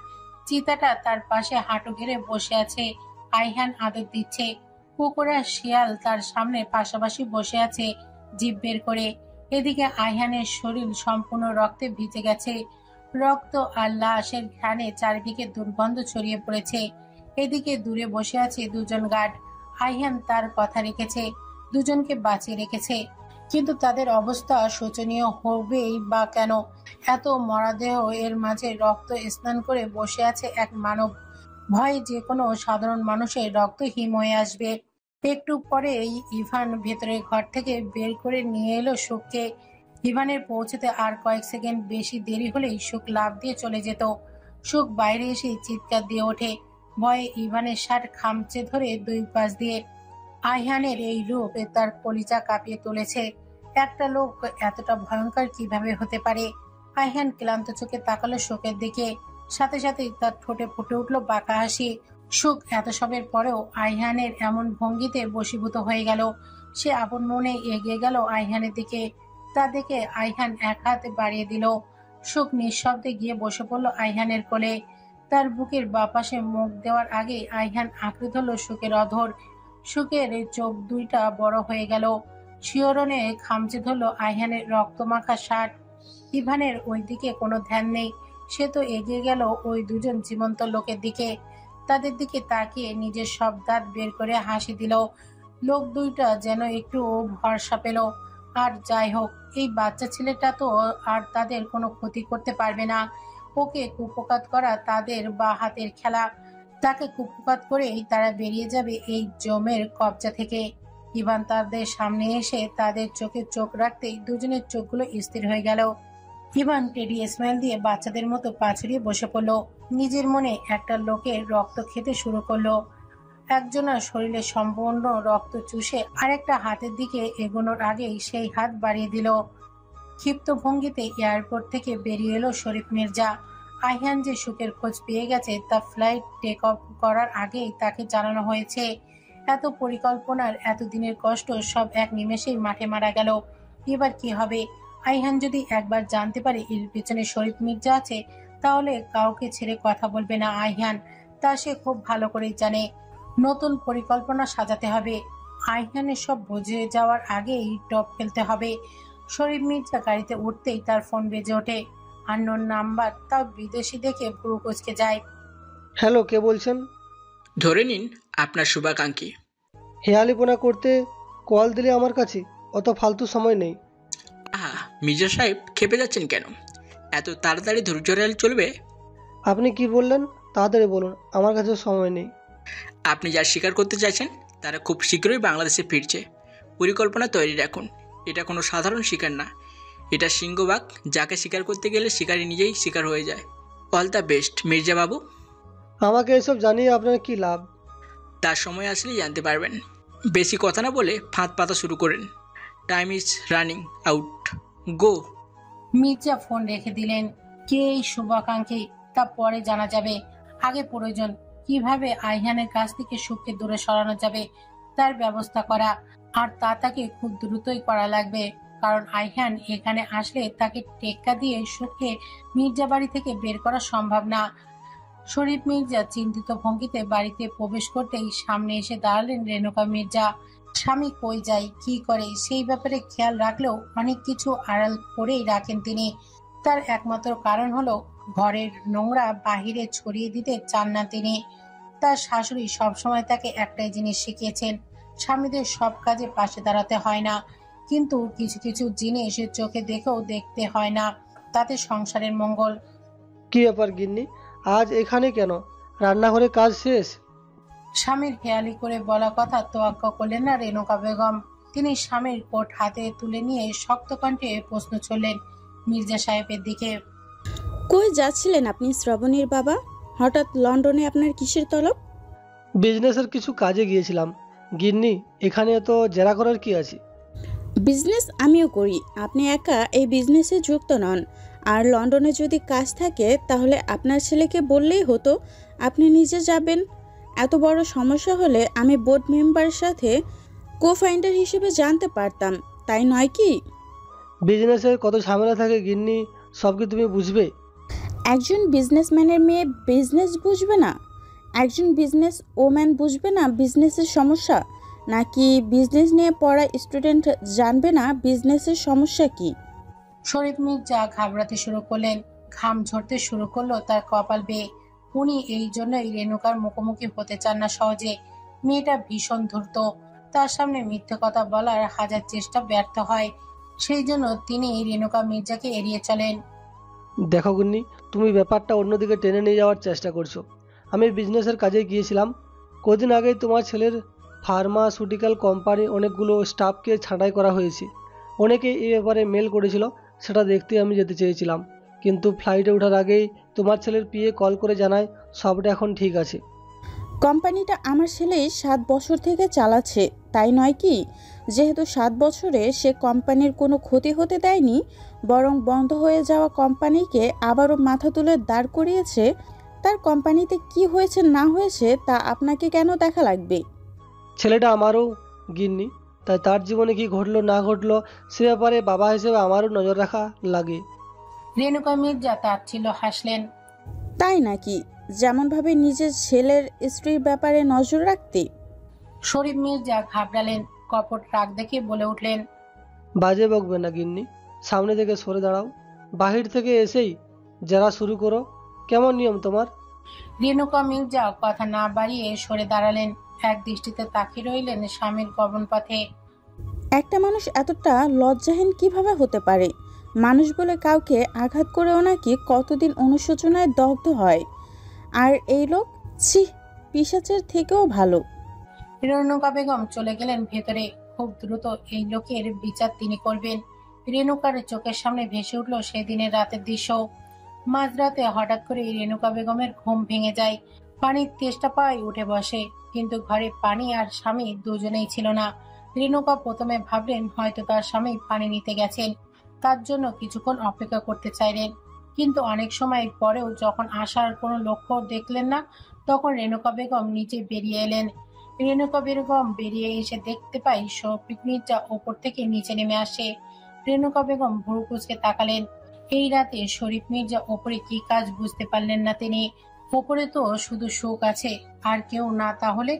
চিতাটা তার পাশে হাঁটু ঘেরে বসে আছে। আইহান আদর দিচ্ছে। কুকুর আর শিয়াল তার সামনে পাশাপাশি বসে আছে, জিভ বের করে। এদিকে আইহানের শরীর সম্পূর্ণ রক্তে ভিজে গেছে। রক্ত আর লাশের ঘ্রাণে চারিদিকে দুর্গন্ধ ছড়িয়ে পড়েছে। এদিকে দূরে বসে আছে 2 জন গার্ড। আইহান তার কথা রেখেছে, 2 জনকে বাঁচিয়ে রেখেছে, কিন্তু তাদের অবস্থা শোচনীয় হবেই বা কেন? এত মরাদেহ, এর মাঝে রক্ত স্নান করে বসে আছে এক মানব। ভয়ে যে কোনো সাধারণ মানুষের রক্ত হিম হয়ে আসবে। একটু পরেই ইভান ভেতরের ঘর থেকে বের করে নিয়ে এলো সুখকে। ইভানের পৌঁছতে আর কয়েক সেকেন্ড বেশি দেরি হলেই সুখ লাফ দিয়ে চলে যেত। সুখ বাইরে এসে চিৎকার দিয়ে ওঠে। ভয়ে ইভানের শার্ট খামচে ধরে 2 পাশ দিয়ে। আইহানের এই রূপ তার কলিজা কাঁপিয়ে তুলেছে। একটা লোক এতটা ভয়ঙ্কর কিভাবে হতে পারে? আইহান ক্লান্ত চোখে তাকালো শোকের দিকে, সাথে সাথে তার ঠোঁটে ফুটে উঠলো বাঁকা হাসি। সুখ এত সবের পরেও আইহানের এমন ভঙ্গিতে বশীভূত হয়ে গেল। সে আপন মনে এগিয়ে গেল আইহানের দিকে। তা দেখে আইহান এক হাত বাড়িয়ে দিল। সুখ নিঃশব্দে গিয়ে বসে পড়ল আইহানের কোলে। তার বুকের বাপাশে মুখ দেওয়ার আগে আইহান আঁকড়ে ধরল সুখের অধর। সুখের চোখ দুইটা বড় হয়ে গেল। শিহরণে খামচে ধরল আইহানের রক্তমাখা শার্ট। ইভানের ওই দিকে কোনো ধ্যান নেই। সে তো এগিয়ে গেল ওই দুজন জীবন্ত লোকের দিকে। তাদের দিকে তাকিয়ে নিজের সব দাঁত বের করে হাসি দিল। লোক দুইটা যেন একটু ভরসা পেল। আর যাই হোক, এই বাচ্চা ছেলেটা তো আর তাদের কোনো ক্ষতি করতে পারবে না। ওকে কুপকাত করা তাদের বা হাতের খেলা। তাকে কুপকাত করেই তারা বেরিয়ে যাবে এই জমের কবজা থেকে। ইভান তাদের সামনে এসে তাদের চোখে চোখ রাখতেই দুজনের চোখগুলো স্থির হয়ে গেল। ইভান টেডি স্মাইল দিয়ে বাচ্চাদের মতো পা ছড়িয়ে বসে পড়ল। নিজের মনে একটা লোকের রক্ত খেতে শুরু করলো। একজনের শরীরে সম্পূর্ণ রক্ত চুষে আরেকটা হাতের দিকে এগোনোর আগেই সেই হাত বাড়িয়ে দিল। ক্ষিপ্ত ভঙ্গিতে এয়ারপোর্ট থেকে বেরিয়ে এলো শরীফ মির্জা। আইহান যে সুখের খোঁজ পেয়ে গেছে তা ফ্লাইট টেক অফ করার আগেই তাকে জানানো হয়েছে। এত পরিকল্পনার এতদিনের কষ্ট সব এক নিমেষেই মাঠে মারা গেল। এবার কি হবে? আইহান যদি একবার জানতে পারে এর পিছনে শরীফ মির্জা আছে, তাহলে কাউকে ছেড়ে কথা বলবে না আইহান। তা সে খুব ভালো করেই জানে। নতুন পরিকল্পনা সাজাতে হবে। আইহানের সব বুঝে যাওয়ার আগেই টপ ফেলতে হবে। শরীফ মির্জা গাড়িতে উঠতেই তার ফোন বেজে ওঠে। আননোন নাম্বার, তাও বিদেশি দেখে পুরো কুঁচকে যায়। হ্যালো, কে বলছেন? ধরে নিন আপনার শুভাকাঙ্ক্ষী। হেয়ালিপনা করতে কল দিলে আমার কাছে, অত ফালতু সময় নেই। মির্জা সাহেব খেপে যাচ্ছেন কেন? এত তাড়াতাড়ি ধৈর্য হারালে চলবে? আপনি কি বললেন? তাড়াতাড়ি বলুন, আমার কাছে সময় নেই। আপনি যা স্বীকার করতে চাইছেন তারা খুব শীঘ্রই বাংলাদেশে ফিরছে। পরিকল্পনা তৈরি রাখুন। এটা কোনো সাধারণ শিকার না, এটা সিংহবাগ, যাকে শিকার করতে গেলে শিকারী নিজেই শিকার হয়ে যায়। অল দ্য বেস্ট মির্জা বাবু। আমাকে এসব জানিয়ে আপনার কি লাভ? তার সময় আসলেই জানতে পারবেন। বেশি কথা না বলে ফাঁদ পাতা শুরু করেন। Time is running out, go. Mirza phone রেখে দিলেন। কে এই শুভাকাঙ্ক্ষী তা পরে জানা যাবে। আগে প্রয়োজন কিভাবে আইহানের কাছ থেকে সুখকে দূরে সরানো যাবে তার ব্যবস্থা করা। আর তা তাকে খুব দ্রুতই করা লাগবে, কারণ আইহান এখানে আসলে তাকে টেক্কা দিয়ে সুখকে মির্জা বাড়ি থেকে বের করা সম্ভব না। শরীফ মির্জা চিন্তিত ভঙ্গিতে বাড়িতে প্রবেশ করতেই সামনে এসে দাঁড়ালেন রেণুকা মির্জা। স্বামী কই যায়, কি করে, সেই ব্যাপারে খেয়াল রাখলেও অনেক কিছু আড়াল করেই রাখেন তিনি। তার একমাত্র কারণ হলো ঘরের নোংরা বাহিরে ছড়িয়ে দিতে চান না তিনি। তার শাশুড়ি সবসময় তাকে একটাই জিনিস শিখিয়েছেন, স্বামীদের সব কাজে পাশে দাঁড়াতে হয় না, কিন্তু কিছু কিছু জিনিস চোখে দেখেও দেখতে হয় না, তাতে সংসারের মঙ্গল। কি ব্যাপার গিন্নি, আজ এখানে কেন? রান্নাঘরে কাজ শেষ? স্বামীর হেয়ালি করে বলা কথা তোয়াক্কা করলেন না রেণুকা বেগম। তিনি স্বামীর কোট হাতে তুলে নিয়ে শক্ত কণ্ঠে প্রশ্ন ছুড়লেন মির্জা সাহেবের দিকে। কই যাচ্ছিলেন আপনি শ্রাবণীর বাবা? হঠাৎ লন্ডনে আপনার কিসের তলব? বিজনেসের কিছু কাজে গিয়েছিলাম গিন্নি। এখানে তো জেরা করার কি আছে? বিজনেস আমিও করি, আপনি একা এই বিজনেসে যুক্ত নন। আর লন্ডনে যদি কাজ থাকে তাহলে আপনার ছেলেকে বললেই হতো, আপনি নিজে যাবেন। এত বড় সমস্যা হলে আমি বোর্ড মেম্বারের সাথে কো-ফাউন্ডার হিসেবে জানতে পারতাম, তাই নয় কি? বিজনেসের কত ঝামেলা থাকে গিন্নি, সব কি তুমি বুঝবে? একজন বিজনেসম্যানের মেয়ে বিজনেস বুঝবে না? একজন বিজনেস ওম্যান বুঝবে না বিজনেসের সমস্যা? নাকি বিজনেস নিয়ে পড়া স্টুডেন্ট জানবে না বিজনেসের সমস্যা কি? শরীফ মির্জা ঘাবড়াতে শুরু করলেন। ঘাম ঝরতে শুরু করলো তার কপাল বেয়ে। উনি এই জন্যই রেণুকার মুখোমুখি হতে চান না সহজে। মেয়েটা ভীষণ ধূর্ত, তার সামনে মিথ্যে কথা বলার হাজার চেষ্টা ব্যর্থ হয়। সেই জন্য তিনি রেণুকা মির্জাকে এড়িয়ে চলেন। দেখো গিন্নি, তুমি ব্যাপারটা অন্যদিকে টেনে নিয়ে যাওয়ার চেষ্টা করছো। আমি বিজনেসের কাজে গিয়েছিলাম। কদিন আগেই তোমার ছেলের ফার্মাসিউটিক্যাল কোম্পানি অনেকগুলো স্টাফকে ছাঁটাই করা হয়েছে। অনেকে এই ব্যাপারে মেল করেছিল, সেটা দেখতে আমি যেতে চেয়েছিলাম, কিন্তু ফ্লাইটে ওঠার আগেই তোমার ছেলের পিএ কল করে জানায় সবটা এখন ঠিক আছে। কোম্পানিটা আমার ছেলে 7 বছর থেকে চালাচ্ছে, তাই নয় কি? যেহেতু 7 বছরে সে কোম্পানির কোনো ক্ষতি হতে দেয়নি, বরং বন্ধ হয়ে যাওয়া কোম্পানিকে আবারও মাথা তুলে দাঁড় করিয়েছে, তার কোম্পানিতে কি হয়েছে না হয়েছে তা আপনাকে কেন দেখা লাগবে? ছেলেটা আমারও গিন্নি, তাই তার জীবনে কি ঘটলো না ঘটলো সে ব্যাপারে বাবা হিসেবে আমারও নজর রাখা লাগে। রেণুকা মির্জা তাচ্ছিল্য হাসলেন। তাই নাকি? যেমনভাবে নিজের ছেলের স্ত্রীর ব্যাপারে নজর রাখতে। শরীফ মির্জা ঘাবড়ালেন, কপট রাগ দেখে বলে উঠলেন, বাজে বকবে না গিন্নি, সামনে থেকে সরে দাঁড়াও। বাহির থেকে এসেই যারা শুরু করো, কেমন নিয়ম তোমার? রেণুকা মির্জা কথা না বাড়িয়ে সরে দাঁড়ালেন, এক দৃষ্টিতে তাকিয়ে রইলেন স্বামীর গমন পথে। একটা মানুষ এতটা লজ্জাহীন কিভাবে হতে পারে? মানুষ বলে কাউকে আঘাত করেও নাকি কতদিন অনুশোচনায় দগ্ধ হয়। আর এই লোক, ছি, পিশাচের থেকেও ভালো। রেণুকা বেগম চলে গেলেন ভেতরে। খুব দ্রুত এই লোকের বিচার তিনি করবেন। রেণুকার চোখের সামনে ভেসে উঠল সেদিনের রাতের দৃশ্য। মাঝরাতে হঠাৎ করে রেণুকা বেগমের ঘুম ভেঙে যায়। পানির তেষ্টা পায়, উঠে বসে, কিন্তু ঘরে পানি আর স্বামী দুজনেই ছিল না। রেণুকা প্রথমে ভাবলেন হয়তো তার স্বামী পানি নিতে গেছেন, তার জন্য কিছুক্ষণ অপেক্ষা করতে চাইলেন। কিন্তু অনেক সময় পরেও যখন আসার কোনো লক্ষ্য দেখলেন না, তখন রেণুকা বেগম নিচে বেরিয়ে এলেন। রেণুকা বেগম বেরিয়ে এসে দেখতে পাই শফিক মির্জা ওপর থেকে নিচে নেমে আসে। রেণুকা বেগম ভুরু কুঁচকে তাকালেন। এই রাতে শরীফ মির্জা ওপরে কি কাজ বুঝতে পারলেন না তিনি। ওপরে তো শুধু শোক আছে, আর কেউ না, তাহলে?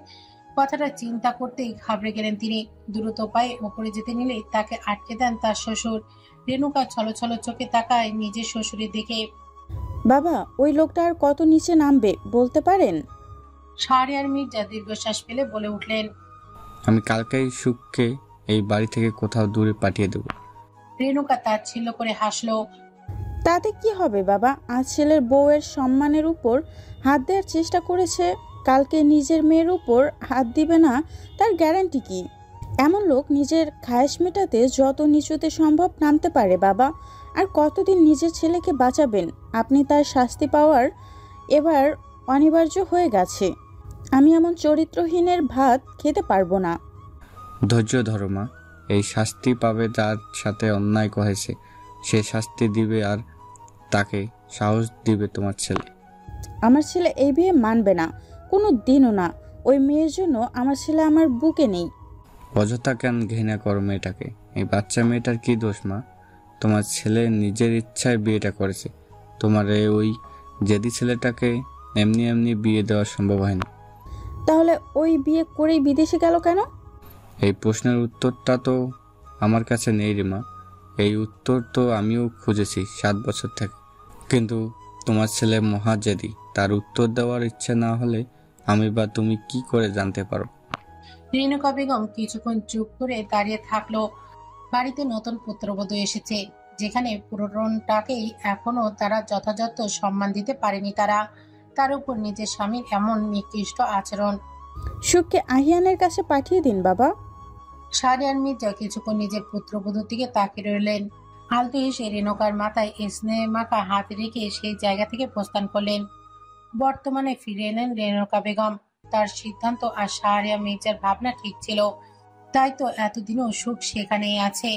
কথাটা চিন্তা করতেই ঘাবড়ে গেলেন তিনি। দ্রুত পায়ে ওপরে যেতে নিলে তাকে আটকে দেন তার শ্বশুর। রেণুকা ছলছল চোখে তাকায় নিজের শ্বশুরের দিকে। বাবা, ওই লোকটা আর কত নিচে নামবে বলতে পারেন? শাহরিয়ার মির্জা দীর্ঘশ্বাস ফেলে বলে উঠলেন, আমি কালকেই সুখকে এই বাড়ি থেকে কোথাও দূরে পাঠিয়ে দেব। রেণুকা তাচ্ছিল্য করে হাসলো। তাতে কি হবে বাবা? আজ ছেলের বউয়ের সম্মানের উপর হাত দেওয়ার চেষ্টা করেছে, কালকে নিজের মেয়ের উপর হাত দিবে না, তার গ্যারান্টি কি? এমন লোক নিজের খায়েশ মেটাতে যত নিচুতে সম্ভব নামতে পারে বাবা। আর কতদিন নিজের ছেলেকে বাঁচাবেন? আপনি তার শাস্তি পাওয়ার এবার অনিবার্য হয়ে গেছে। আমি এমন চরিত্রহীনের ভাত খেতে পারবো না। ধৈর্য ধরো মা, এই শাস্তি পাবে যার সাথে অন্যায় করেছে, সে শাস্তি দিবে, আর তাকে সাহস দিবে তোমার ছেলে। আমার ছেলে এই বিয়ে মানবে না, কোনো দিনও না। ওই মেয়ের জন্য আমার ছেলে আমার বুকে নেই। অযথা কেন ঘৃণা করো মেয়েটাকে? এই বাচ্চা মেয়েটার কি দোষ মা? তোমার ছেলে নিজের ইচ্ছায় বিয়েটা করেছে। তোমার ওই জেদি ছেলেটাকে এমনি এমনি বিয়ে দেওয়া সম্ভব হয় না। তাহলে ওই বিয়ে করেই বিদেশে গেল কেন? এই প্রশ্নের উত্তরটা তো আমার কাছে নেই রে মা। এই উত্তর তো আমিও খুঁজেছি 7 বছর থেকে, কিন্তু তোমার ছেলে মহাজেদি, তার উত্তর দেওয়ার ইচ্ছে না হলে আমি বা তুমি কি করে জানতে পারো? রেণুকা বেগম কিছুক্ষণ চুপ করে দাঁড়িয়ে থাকলো। বাড়িতে নতুন পুত্রবধূ এসেছে, যেখানে পুরনটাকেই এখনো তারা যথাযথ সম্মান দিতে পারেনি তারা। তার উপর নিজের স্বামীর এমন নিকৃষ্ট আচরণ। সুখকে আহিয়ানের কাছে পাঠিয়ে দিন বাবা। শাহরিয়ার মির্জা কিছুক্ষণ নিজের পুত্রবধূর দিকে তাকিয়ে রইলেন। আলতো এসে রেণুকার মাথায় স্নেহ মাখা হাত রেখে সেই জায়গা থেকে প্রস্থান করলেন। বর্তমানে ফিরে এলেন রেণুকা বেগম। তার সিদ্ধান্ত আর শাহরিয়ার মির্জার ভাবনা ঠিক ছিল, তাই তো এতদিনও সুখ সেখানেই আছে,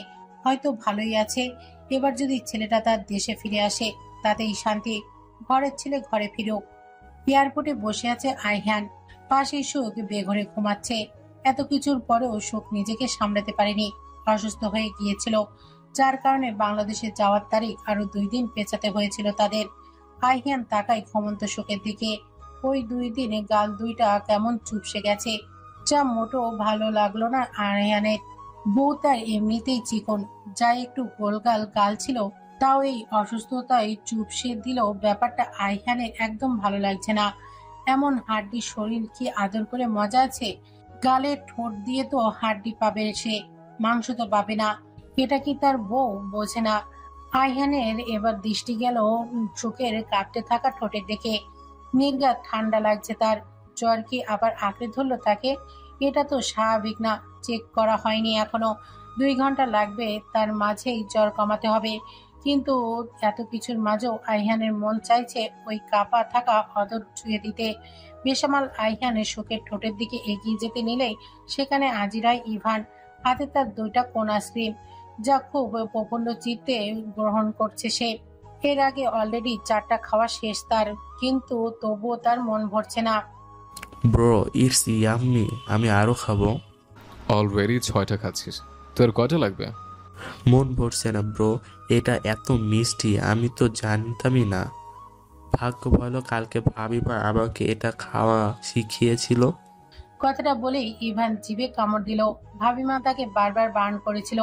হয়তো ভালোই আছে। এবার যদি ছেলেটা তার দেশে ফিরে আসে তাতেই শান্তি। ঘরের ছেলে ঘরে ফিরুক। এয়ারপোর্টে বসে আছে আইহান, পাশে সুখ বেঘরে ঘুমাচ্ছে। এত কিছুর পরেও সুখ নিজেকে সামলাতে পারেনি, অসুস্থ হয়ে গিয়েছিল, যার কারণে বাংলাদেশে যাওয়ার তারিখ আরো 2 দিন পেছাতে হয়েছিল তাদের। আইহান তাকায় ঘুমন্ত সুখের দিকে। ওই 2 দিনে গাল দুইটা কেমন চুপসে গেছে, যা মোটো ভালো লাগলো না আইহানের। বউ তার এমনিতেই চিকন, যা একটু গোলগাল গাল ছিল, তাও এই অসুস্থতায় চুপসে দিলেও ব্যাপারটা আইহানের একদম ভালো লাগছে না। এমন হাড্ডি শরীর কি আদর করে মজা আছে? গালে ঠোঁট দিয়ে তো হাড্ডি পাবে সে, মাংস তো পাবে না। এটা কি তার বউ? বোঝে না। আইহানের এবার দৃষ্টি গেল চোখের কাঁপতে থাকা ঠোঁটের দিকে। নির্ঘাত ঠান্ডা লাগছে তার। জ্বর কি আবার আঁকড়ে ধরলো তাকে? এটা তো স্বাভাবিক না, চেক করা হয়নি এখনো। 2 ঘন্টা লাগবে, তার মাঝেই জ্বর কমাতে হবে। কিন্তু এত কিছুর মাঝেও আইহানের মন চাইছে ওই কাপা থাকা অদর ছুঁয়ে দিতে। বেসামাল আইহানের শোকের ঠোঁটের দিকে এগিয়ে যেতে নিলেই সেখানে আজিরায় ইভান, হাতে তার 2টা কোন আইসক্রিম, যা খুব প্রফুল্ল চিত্তে গ্রহণ করছে সে। এর আগে অলরেডি 4টা খাওয়া শেষ তার, কিন্তু তবুও তার মন ভরছে না। ব্রো, ইটস ইয়াম্মি, আমি আরো খাবো। অলরেডি 6টা খাচ্ছিস, তোর কয়টা লাগবে? মন ভরছে না ব্রো, এটা এত মিষ্টি, আমি তো জানতামই না। ভাগ্য ভালো কালকে ভাবিমা আমাকে এটা খাওয়া শিখিয়েছিল। কথাটা বলেই ইভান জিভে কামড় দিল। ভাবিমা তাকে বারবার বারণ করেছিল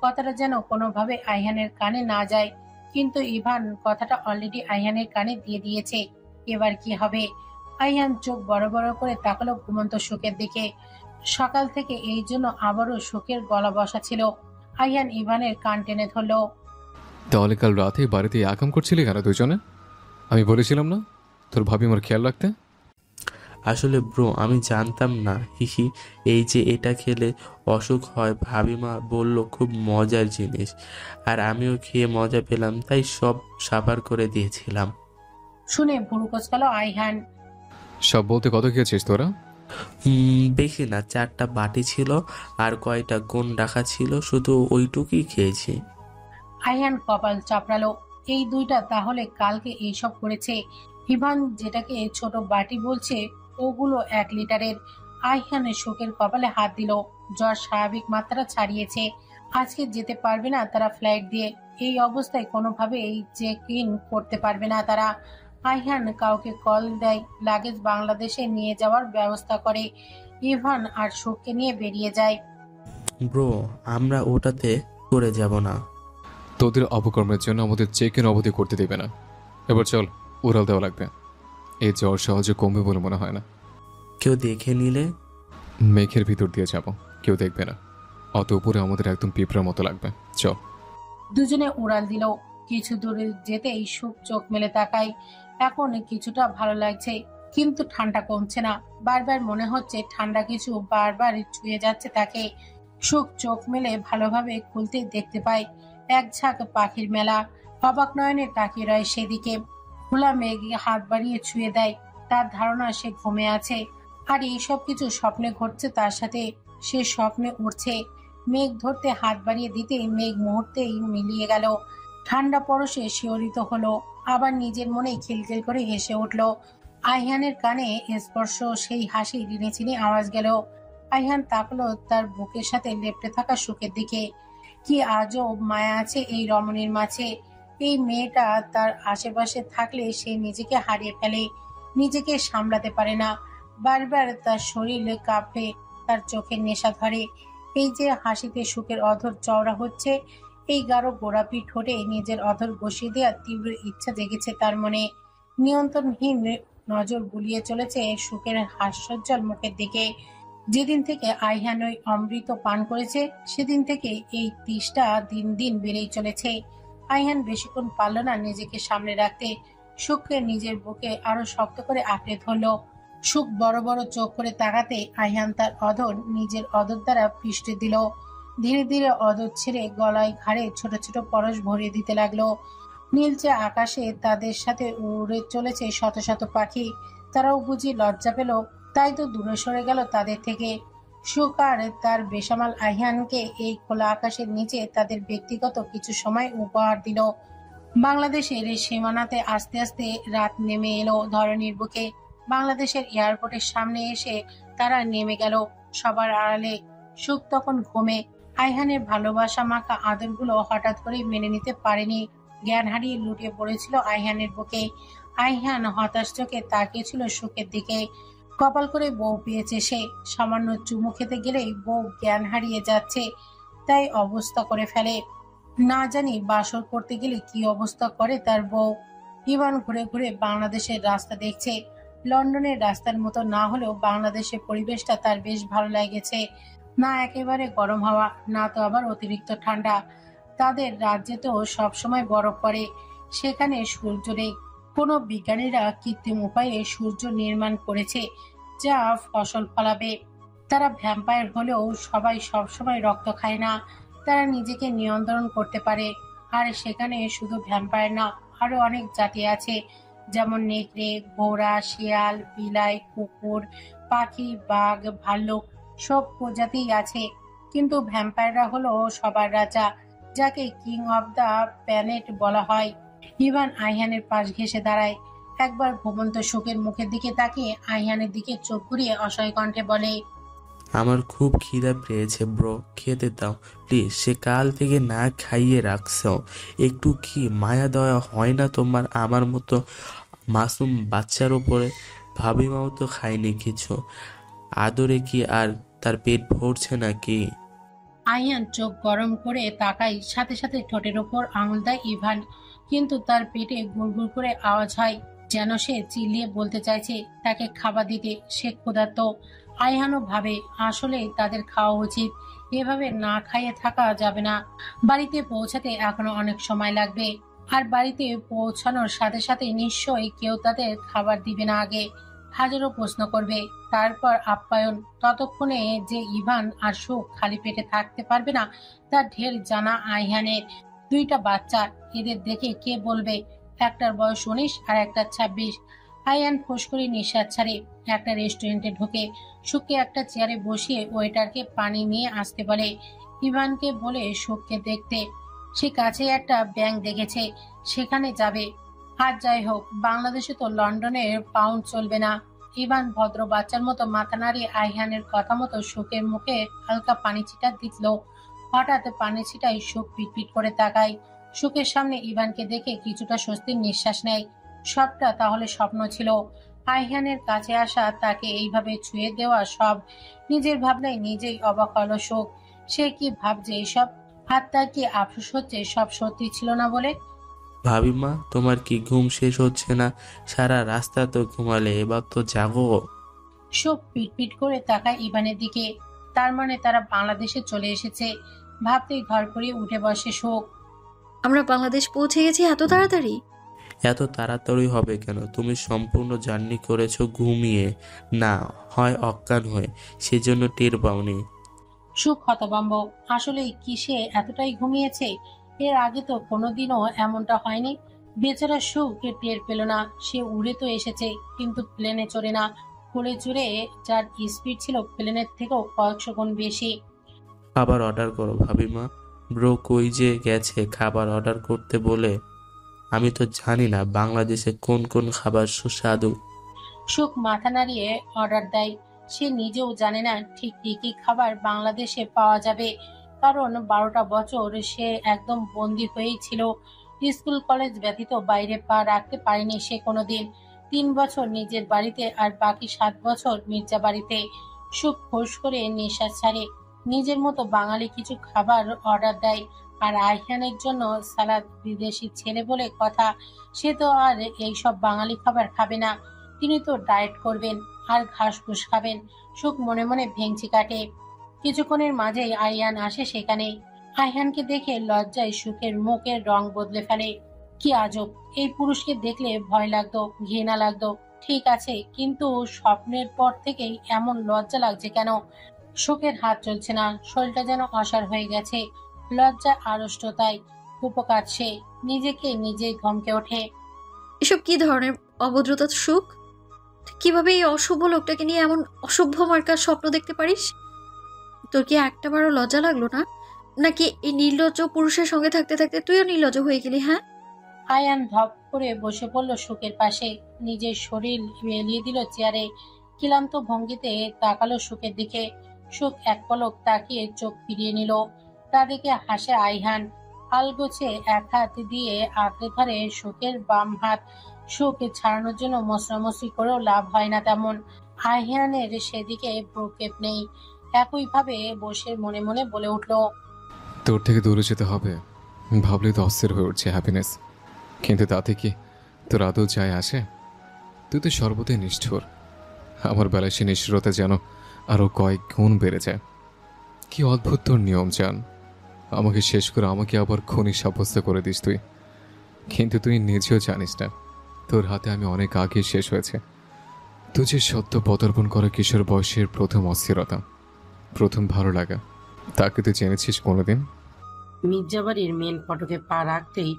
কথাটা যেন কোনোভাবে আইহানের কানে না যায়, কিন্তু ইভান কথাটা অলরেডি আইহানের কানে দিয়ে দিয়েছে। এবার কি হবে? আইহান চোখ বড় বড় করে তাকালো ঘুমন্ত শোকের দিকে। সকাল থেকে এই জন্য আবারও শোকের গলা বসা ছিল। আইহান ইভানের কান টেনে ধরল। তাহলে কাল রাতে বাড়িতে আকাম করছিলি কেন দুজনে? আমি বলেছিলাম না তোর ভাবিমার খেয়াল রাখতে? আসলে ব্রো আমি জানতাম না, হিহি। এই যে এটা খেলে অসুখ হয়, ভাবিমা বলল খুব মজার জিনিস, আর আমিও খেয়ে মজা পেলাম, তাই সব সাবার করে দিয়েছিলাম। শুনে ভুরু কোচকালো আইহান। সব বলতে কত খেয়েছিস তোরা? বেশি না, 4টা বাটি ছিল আর কয়টা কোন রাখা ছিল, শুধু ওইটুকুই খেয়েছি। আইহান কপাল চাপড়ালো। এই 2টা তাহলে কালকে এইসব করেছে। ইভান যেটাকে ছোট বাটি বলছে ওগুলো 1 লিটারের। আইহানের শোকের কপালে হাত দিল। জ্বর স্বাভাবিক মাত্রা ছাড়িয়েছে। আজকে যেতে পারবে না তারা ফ্লাইট দিয়ে। এই অবস্থায় কোনোভাবেই চেক ইন করতে পারবে না তারা। আইহান কাউকে কল দেয়, লাগেজ বাংলাদেশে নিয়ে যাওয়ার ব্যবস্থা করে। ইভান আর শোককে নিয়ে বেরিয়ে যায়। ব্রো আমরা ওটাতে করে যাব না। তোদের অপকর্মের জন্য আমাদের চেক ইন অবধি করতে দেবে না। এবার চল, উড়াল দেওয়া লাগবে। এই জ্বর সহজে কমবে বলে মনে হয় না। কেউ দেখে নিলে? মেঘের ভিতর দিয়ে যাব, কেউ দেখবে না। অত উপরে আমাদের একদম পিঁপড়ার মতো লাগবে। চল। দুজনে উড়াল দিল। কিছু দূরে যেতেই সুখ চোখ মেলে তাকায়। এখন কিছুটা ভালো লাগছে, কিন্তু ঠান্ডা কমছে না। বারবার মনে হচ্ছে ঠান্ডা কিছু বারবার ছুঁয়ে যাচ্ছে তাকে। সুখ চোখ মেলে ভালোভাবে খুলতে দেখতে পায় এক ঝাঁক পাখির মেলা। অবাক নয়নে তাকিয়ে রয় সেদিকে। খোলা মেঘ হাত বাড়িয়ে ছুঁয়ে দেয়। তার ধারণা সে ঘুমে আছে, আর এইসব কিছু স্বপ্নে ঘটছে তার সাথে। সে স্বপ্নে উঠছে। মেঘ ধরতে হাত বাড়িয়ে দিতেই মেঘ মুহূর্তেই মিলিয়ে গেল। ঠান্ডা পরশে শিহরিত হলো, আবার নিজের মনেই খিলখিল করে হেসে উঠল। আইহানের কানে স্পর্শ সেই হাসি রিনেচিনে আওয়াজ গেল। আইহান তাকলো তার বুকের সাথে লেপ্টে থাকা সুখের দিকে। কি আজব মায়া আছে এই রমণীর মাঝে। এই মেয়েটা তার আশেপাশে থাকলে সে নিজেকে হারিয়ে ফেলে, নিজেকে সামলাতে পারে না। বারবার তার শরীরে কাঁপে, তার চোখের নেশা ধরে। এই যে হাসিতে সুখের অধর চওড়া হচ্ছে, এই গাঢ় গোলাপি ঠোঁটে নিজের অধর বসিয়ে দেওয়ার তীব্র ইচ্ছা জেগেছে তার মনে। নিয়ন্ত্রণহীন নজর বুলিয়ে চলেছে সুখের হাস্যোজ্জ্বল মুখের দিকে। যেদিন থেকে আইহান ওই অমৃত পান করেছে, সেদিন থেকে এই তৃষ্ণা দিন দিন বেড়েই চলেছে। আইহান বেশিক্ষণ পারল না নিজেকে সামনে রাখতে। সুখকে নিজের বুকে আরো শক্ত করে আঁকড়ে ধরল। সুখ বড় বড় চোখ করে তাকাতে আইহান তার অধর নিজের অধর দ্বারা পৃষ্ঠে দিল। ধীরে ধীরে অধর ছেড়ে গলায় ঘাড়ে ছোট ছোট পরশ ভরিয়ে দিতে লাগলো। নীলচে আকাশে তাদের সাথে উড়ে চলেছে শত শত পাখি। তারাও বুঝি লজ্জা পেল, তাই তো দূরে সরে গেল তাদের থেকে। সুখ আর তার বেসামাল আইহানকে এই খোলা আকাশের নিচে তাদের ব্যক্তিগত কিছু সময় উপহার দিল। বাংলাদেশের সীমানাতে আস্তে আস্তে রাত নেমে এলো ধরণীর বুকে। বাংলাদেশের এয়ারপোর্টের সামনে এসে তারা নেমে গেল সবার আড়ালে। সুখ তখন ঘুমে। আইহানের ভালোবাসা মাখা আদরগুলো হঠাৎ করে মেনে নিতে পারেনি। জ্ঞান হারিয়ে লুটিয়ে পড়েছিল আইহানের বুকে। আইহান হতাশ চোখে তাকিয়েছিল সুখের দিকে। কপাল করে বউ পেয়েছে সে। সামান্য চুমু খেতে গেলেই বউ জ্ঞান হারিয়ে যাচ্ছে, তাই অবস্থা করে ফেলে। না জানি বাসর করতে গেলে কি অবস্থা করে তার বউ। ইভান ঘুরে ঘুরে বাংলাদেশের রাস্তা দেখছে। লন্ডনের রাস্তার মতো না হলেও বাংলাদেশের পরিবেশটা তার বেশ ভালো লাগেছে। না একেবারে গরম হাওয়া, না তো আবার অতিরিক্ত ঠান্ডা। তাদের রাজ্যে তো সবসময় বরফ পড়ে, সেখানে সূর্য নেই। কোনো বিজ্ঞানীরা কৃত্রিম উপায়ে সূর্য নির্মাণ করেছে, যা ফসল ফলাবে। তারা ভ্যাম্পায়ার হলেও সবাই সবসময় রক্ত খায় না। তারা নিজেকে নিয়ন্ত্রণ করতে পারে। আর সেখানে শুধু ভ্যাম্পায়ার না, আরো অনেক জাতি আছে, যেমন নেকড়ে, ঘোড়া, শিয়াল, বিলাই, কুকুর, পাখি, বাঘ, ভাল্লুক, সব প্রজাতিই আছে। কিন্তু ভ্যাম্পায়াররা হলো সবার রাজা, যাকে কিং অব দ্য প্ল্যানেট বলা হয়। ইভান আইহানের পাশ ঘেঁষে দাঁড়ায়। একবার ঘুমন্ত শোকের মুখের দিকে তাকিয়ে আইহানের দিকে চোখ ঘুরিয়ে অসহায় কণ্ঠে বলে, আমার খুব খিদা পেয়েছে ব্রো, খেতে দাও প্লিজ। সে কাল থেকে না খাইয়ে রাখছো, একটু কি মায়া দয়া হয় না তোমার আমার মতো মাসুম বাচ্চার উপরে? ভাবিমাও তো খায়নি কিছু, আদরে কি আর তার পেট ভরছে নাকি? আইহান চোখ গরম করে তাকায়, সাথে সাথে ঠোঁটের ওপর আঙুল দেয় ইভান। কিন্তু তার পেটে গুড়গুড় করে আওয়াজ হয়, যেন সে চিল্লিয়ে বলতে চাইছে তাকে খাবার দিতে, সে ক্ষুধার্ত। আইহানও ভাবে আসলে তাদের খাওয়া উচিত, এভাবে না খাইয়ে থাকা যাবে না। বাড়িতে পৌঁছাতে এখনো অনেক সময় লাগবে, আর বাড়িতে পৌঁছানোর সাথে সাথে নিশ্চয়ই কেউ তাদের খাবার দিবে না, আগে হাজারো প্রশ্ন করবে, তারপর আপ্যায়ন। ততক্ষণে যে ইভান আর সুখ খালি পেটে থাকতে পারবে না তার ঢের জানা আইহানের। দুইটা বাচ্চা, এদের দেখে কে বলবে একটার বয়স 19 আর একটার 26। আইহান ফোঁস করে নিঃশ্বাস ছাড়ে। একটা রেস্টুরেন্টে ঢোকে, সুখকে একটা চেয়ারে বসিয়ে ওয়েটারকে পানি নিয়ে আসতে বলে। ইভানকে বলে সুখকে দেখতে, সে কাছে একটা ব্যাংক দেখেছে, সেখানে যাবে। আর যাই হোক, বাংলাদেশে তো লন্ডনের পাউন্ড চলবে না। ইভান ভদ্র বাচ্চার মতো মাথা নাড়িয়ে আইহানের কথা মতো সুখের মুখে হালকা পানি ছিটা দিল। হঠাৎ পানি ছিটাই সুখ পিটপিট করে তাকায়। সুখের সামনে ইভানকে দেখে কিছুটা স্বস্তির নিঃশ্বাস নেয়। সবটা তাহলে স্বপ্ন ছিল। আইহানের কাছে আসা, তাকে এইভাবে ছুঁয়ে দেওয়া, সব নিজের ভাবনায় নিজেই অবাক হলো সুখ। সে কি ভাবছে এইসব? আর তার কি আফসোস হচ্ছে সব সত্যি ছিল না বলে? ভাবিমা, তোমার কি ঘুম শেষ হচ্ছে না? সারা রাস্তা তো ঘুমালে, এবার তো জাগো। সুখ পিটপিট করে তাকায় ইভানের দিকে। তার মানে তারা বাংলাদেশে চলে এসেছে। ভাবতেই ঘর করে উঠে বসে সুখ। আমরা বাংলাদেশ পৌঁছে গেছি এত তাড়াতাড়ি? এত তাড়াতাড়ি হবে কেন? তুমি সম্পূর্ণ জার্নি করেছো ঘুমিয়ে, না হয় অজ্ঞান হয়ে, সেজন্য টের পাওনি। সুখ হতভম্ব। আসলে কি সে এতটাই ঘুমিয়েছে? এর আগে তো কোনোদিনও এমনটা হয়নি। বেচারা সুখ টের পেল না। সে উড়ে তো এসেছে, কিন্তু প্লেনে চড়ে না। কোলে চড়ে, যার স্পিড ছিল প্লেনের থেকেও কয়েকশো গুণ বেশি। খাবার অর্ডার করো ভাবিমা। ব্রো কই যে গেছে খাবার অর্ডার করতে বলে। আমি তো জানি না বাংলাদেশে কোন কোন খাবার সুস্বাদু। সুখ মাথা নাড়িয়ে অর্ডার দেয়। সে নিজেও জানে না ঠিক কি কি খাবার বাংলাদেশে পাওয়া যাবে, কারণ 12টা বছর সে একদম বন্দী হয়েই ছিল। স্কুল কলেজ ব্যতীত বাইরে পা রাখতে পারেনি সে কোনোদিন। 3 বছর নিজের বাড়িতে আর বাকি 7 বছর মির্জা বাড়িতে। সুখ ফোঁস করে নিঃশ্বাস ছাড়ে। নিজের মতো বাঙালি কিছু খাবার অর্ডার দেয়। আর আইহানের জন্য সালাদ। বিদেশি ছেলে বলে কথা, সে তো আর এইসব বাঙালি খাবার খাবে না। তিনি তো ডায়েট করবেন আর ঘাস ফুস খাবেন। সুখ মনে মনে ভেঙচি কাটে। কিছুক্ষণের মাঝেই আইহান আসে সেখানে। আইহানকে দেখে লজ্জায় সুখের মুখের রং বদলে ফেলে। কি আজব, এই পুরুষকে দেখলে ভয় লাগতো, ঘৃণা লাগতো, ঠিক আছে, কিন্তু স্বপ্নের পর থেকেই এমন লজ্জা লাগছে কেন? সুখের হাত চলছে না, শরীরটা যেন অসাড় হয়ে গেছে। লজ্জা আড়ষ্টতায় উপকার, সে নিজেকে নিজেই ধমকে ওঠে। এসব কি ধরনের অভদ্রতা সুখ? কিভাবে এই অশুভ লোকটাকে নিয়ে এমন অসভ্য মার্কার স্বপ্ন দেখতে পারিস? তোর কি একটাবারও লজ্জা লাগলো না? নাকি এই নির্লজ্জ পুরুষের সঙ্গে থাকতে থাকতে তুইও নির্লজ্জ হয়ে গেলি? হ্যাঁ। আয়ান ধপ করে বসে পড়ল সুখের পাশে, নিজের শরীর এলিয়ে দিল চেয়ারে। ক্লান্ত ভঙ্গিতে তাকালো সুখের দিকে। সুখ এক পলক তাকিয়ে চোখ ফিরিয়ে নিল। তা দেখে হাসে আইহান। আলগোছে এক হাত দিয়ে আঁকড়ে ধরে সুখের বাম হাত। সুখ ছাড়ানোর জন্য মশরামশরি করেও লাভ হয় না তেমন। আইহানের সেদিকে ভ্রুক্ষেপ নেই। একইভাবে বসে মনে মনে বলে উঠল, তোর থেকে দূরে যেতে হবে ভাবলে তো অস্থির হয়ে উঠছে হ্যাপিনেস। কিন্তু তাতে কি তোর আদৌ যায় আসে? তুই তো সর্বদাই নিষ্ঠুর। আমার বেলায় সে নিষ্ঠুরতা যেন আরও কয়েক গুণ বেড়ে যায়। কি অদ্ভুত তোর নিয়ম জান। আমাকে শেষ করে আমাকে আবার খুনি সাব্যস্ত করে দিস তুই। কিন্তু তুই নিজেও জানিস না তোর হাতে আমি অনেক আগে শেষ হয়েছে। তুই যে সদ্য পদার্পণ করা কিশোর বয়সের প্রথম অস্থিরতা, প্রথম ভালো লাগা, তাকে তুই জেনেছিস কোনোদিন? মির্জাবাড়ির মেন ফটকে পা রাখতেই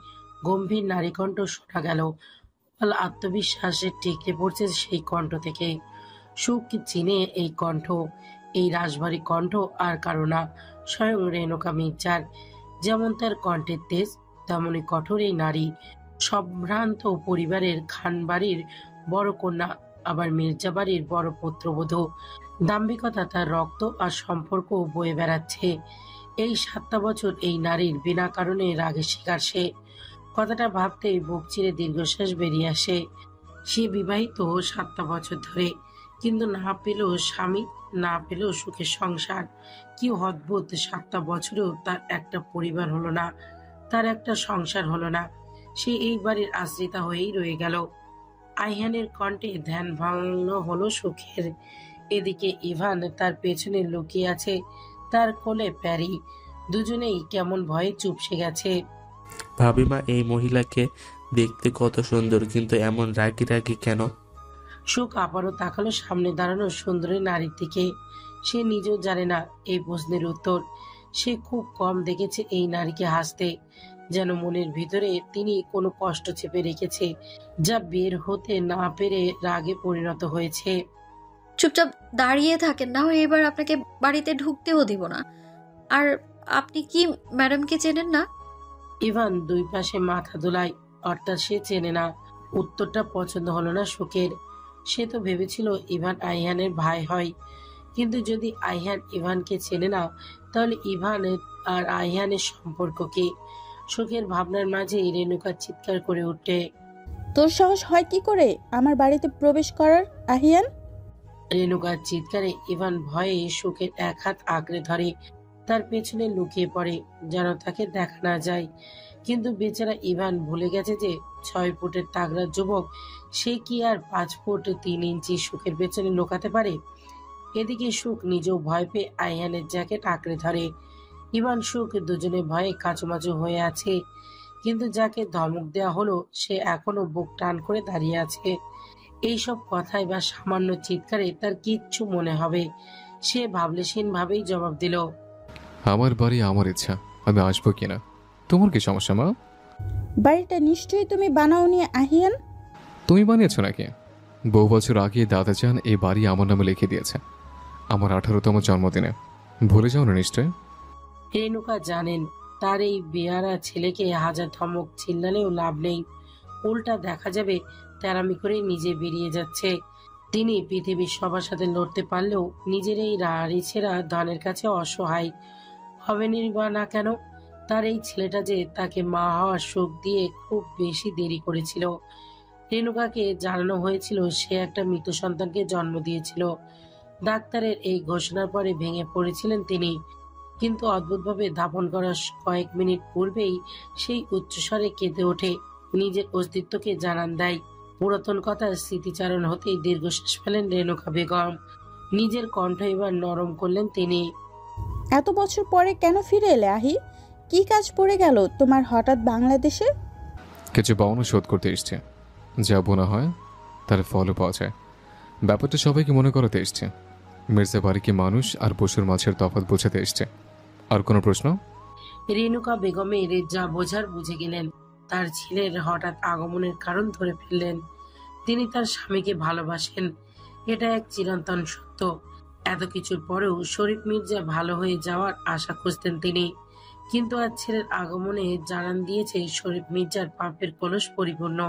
গম্ভীর নারী কণ্ঠ শোনা গেল। আত্মবিশ্বাসে টিকে পড়ছে সেই কণ্ঠ থেকে। সুখ চিনে এই কণ্ঠ, এই রাশভারী কণ্ঠ আর কারো না, স্বয়ং রেণুকা মির্জার। যেমন তার কণ্ঠের তেজ, তেমনই কঠোর এই নারী। সম্ভ্রান্ত পরিবারের খানবাড়ির বড় কন্যা, আবার মির্জা বাড়ির বড় পুত্রবধূ। দাম্ভিকতা তার রক্ত আর সম্পর্ক বয়ে বেড়াচ্ছে। এই 7টা বছর এই নারীর বিনা কারণে রাগে শিকার সে। কথাটা ভাবতেই বুক চিরে দীর্ঘশ্বাস বেরিয়ে আসে। সে বিবাহিত 7টা বছর ধরে, কিন্তু না পেল স্বামী, না পেল সুখের সংসার। কি অদ্ভুত, 7টা বছরেও তার একটা পরিবার হলো না, তার একটা সংসার হলো না। সে এই বাড়ির আশ্রিতা হয়েই রয়ে গেল। আইহানের কণ্ঠে ধ্যান ভঙ্গ হলো সুখের। এদিকে ইভান তার পেছনে লুকিয়ে আছে, তার কোলে প্যারি। দুজনেই কেমন ভয়ে চুপসে গেছে। ভাবিমা, এই মহিলাকে দেখতে কত সুন্দর, কিন্তু এমন রাগি রাগি কেন? সুখ আবারও তাকালো সামনে দাঁড়ানো সুন্দরী নারীর দিকে। সে নিজেও জানে না এই প্রশ্নের উত্তর। সে খুব কম দেখেছে এই নারীকে হাসতে, যেন মনের ভিতরে তিনি কোনো কষ্ট চেপে রেখেছে, যা বের হতে না পেরে রাগে পরিণত হয়েছে। চুপচাপ দাঁড়িয়ে থাকেন, না হয় এবার আপনাকে বাড়িতে ঢুকতেও দিব না। আর আপনি কি ম্যাডামকে চেনেন না? ইভান দুই পাশে মাথা দোলায়, অর্থাৎ সে চেনে না। উত্তরটা পছন্দ হলো না সুখের। সে তো ভেবেছিল ইভান আইহানের ভাই হয়, কিন্তু যদি আইহান ইভানকে চেনে না, তাহলে ইভান আর আইহানের সম্পর্ক কি? সুখের ভাবনার মাঝে রেণুকা চিৎকার করে উঠে, তোর সাহস হয় কি করে আমার বাড়িতে প্রবেশ করার, আহিয়ান? রেণুকার চিৎকারে ইভান ভয়ে সুখের এক হাত আঁকড়ে ধরে, তার পেছনে লুকিয়ে পড়ে যেন তাকে দেখা না যায়। কিন্তু বেচারা ইভান ভুলে গেছে যে 6 ফুটের তাগড়া যুবক, সে কি আর 5 ফুট 3 ইঞ্চি সুখের পেছনে লুকাতে পারে? এদিকে সুখ নিজেও ভয় পেয়ে আইহানের জ্যাকেট আঁকড়ে ধরে। ইভান সুখ দুজনে ভয়ে কাঁচুমাচু হয়ে আছে, কিন্তু যাকে ধমক দেওয়া হলো সে এখনো বুক টান করে দাঁড়িয়ে আছে। এইসব কথায় বা সামান্য চিৎকারে তার কিচ্ছু মনে হবে? সে ভাবলেশীন ভাবেই জবাব দিল, আমার বাড়ি, আমার ইচ্ছা, আমি আসবো কিনা। তোমার কি সমস্যা মা? বাড়িটা নিশ্চয়ই তুমি বানাওনি আহিয়ান। তুমি বানিয়েছো নাকি? বহু বছর আগে দাদা যান এই বাড়ি আমার নামে লিখে দিয়েছে, আমার 18তম জন্মদিনে। ভুলে যাও না নিশ্চয়? রেণুকা জানেন তার এই বেয়ারা ছেলেকে হাজার ধমক চিল্লালেও লাভ নেই, উল্টা দেখা যাবে তেরামি করে নিজে বেরিয়ে যাচ্ছে। তিনি পৃথিবীর সবার সাথে লড়তে পারলেও নিজের এই রাড়ি ছেঁড়া ধনের কাছে অসহায় হবেনই বা না কেন? তার এই ছেলেটা যে তাকে মা হওয়ার সুখ দিয়ে খুব বেশি দেরি করেছিল। রেণুকাকে জানানো হয়েছিল সে একটা মৃত সন্তানকে জন্ম দিয়েছিল। ডাক্তারের এই ঘোষণার পরে ভেঙে পড়েছিলেন তিনি, কিন্তু অদ্ভুতভাবে দাফন করার কয়েক মিনিট পূর্বেই সেই উচ্চস্বরে কেঁদে ওঠে, নিজের অস্তিত্বকে জানান দেয়। পুরাতন কথার স্মৃতিচারণ হতেই দীর্ঘশ্বাস ফেলেন রেণুকা বেগম। নিজের কণ্ঠ এবার নরম করলেন তিনি। এত বছর পরে কেন ফিরে এলে আহি? কি কাজ পড়ে গেল তোমার হঠাৎ বাংলাদেশে? কিছু পাওনা শোধ করতে এসছে, যা বোনা হয় তার ফলও পাওয়া যায়। ব্যাপারটা সবাইকে মনে করাতে এসছে। মির্জা বাড়ি কি মানুষ আর পশুর মাঝের তফাৎ বোঝাতে এসছে। আর কোনো প্রশ্ন? রেণুকা বেগমের যা বোঝার বুঝে গেলেন। তার ছেলের হঠাৎ আগমনের কারণ ধরে ফেললেন। তিনি তার স্বামীকে ভালোবাসেন, এটা এক চিরন্তন সত্য। এত কিছুর পরেও শরীফ মির্জা ভালো হয়ে যাওয়ার আশা খুঁজতেন তিনি, কিন্তু আজ ছেলের আগমনে জানান দিয়েছে শরীফ মির্জার পাপের কলস পরিপূর্ণ।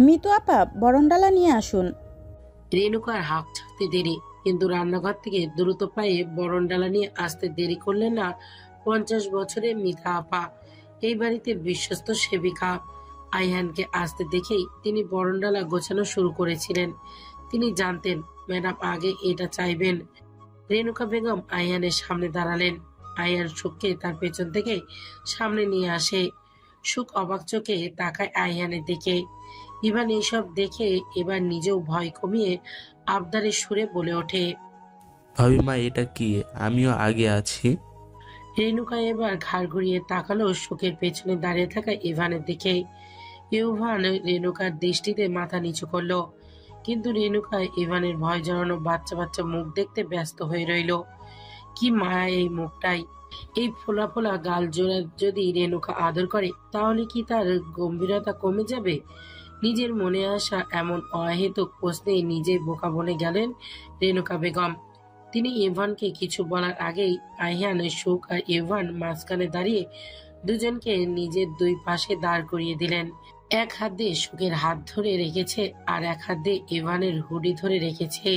মিতু আপা, বরণডালা নিয়ে আসুন। রেণুকার হাঁক ছাড়তে দেরি, কিন্তু রান্নাঘর থেকে দ্রুত পায়ে বরণডালা নিয়ে আসতে দেরি করলেন না 50 বছরের মিতা আপা, এই বাড়িতে বিশ্বস্ত সেবিকা। আইহানকে আসতে দেখেই তিনি বরণডালা গোছানো শুরু করেছিলেন। তিনি জানতেন ম্যাডাম আগে এটা চাইবেন। রেণুকা বেগম আইহানের সামনে দাঁড়ালেন। আইহান সুখকে তার পেছন থেকে সামনে নিয়ে আসে। সুখ অবাক চোখে তাকায় আইহানের দিকে। ইভান এইসব দেখে এবার নিজেও ভয় কমিয়ে আবদারের সুরে বলে ওঠে, ভাবিমা, এটা কি? আমিও আগে আছি। রেণুকা এবার ঘাড় ঘুরিয়ে তাকালো সুখের পেছনে দাঁড়িয়ে থাকা ইভানের দিকে। ইভান রেণুকার দৃষ্টিতে মাথা নিচু করলো, কিন্তু রেণুকা ইভানের ভয় জড়ানো বাচ্চা বাচ্চা মুখ দেখতে ব্যস্ত হয়ে রইল। কি মায়া এই মুখটাই! এই ফোলা ফোলা গাল জোড়া যদি রেণুকা আদর করে তাহলে কি তার গম্ভীরতা কমে যাবে? নিজের মনে আসা এমন অহেতুক প্রশ্নে নিজেই বোকা বনে গেলেন রেণুকা বেগম। তিনি ইভানকে কিছু বলার আগেই আইহান, সুখ আর ইভান মাঝখানে দাঁড়িয়ে দুজনকে নিজের দুই পাশে দাঁড় করিয়ে দিলেন। এক হাত দিয়ে সুখের হাত ধরে রেখেছে আর এক হাত দিয়ে ইভানের হুডি ধরে রেখেছে।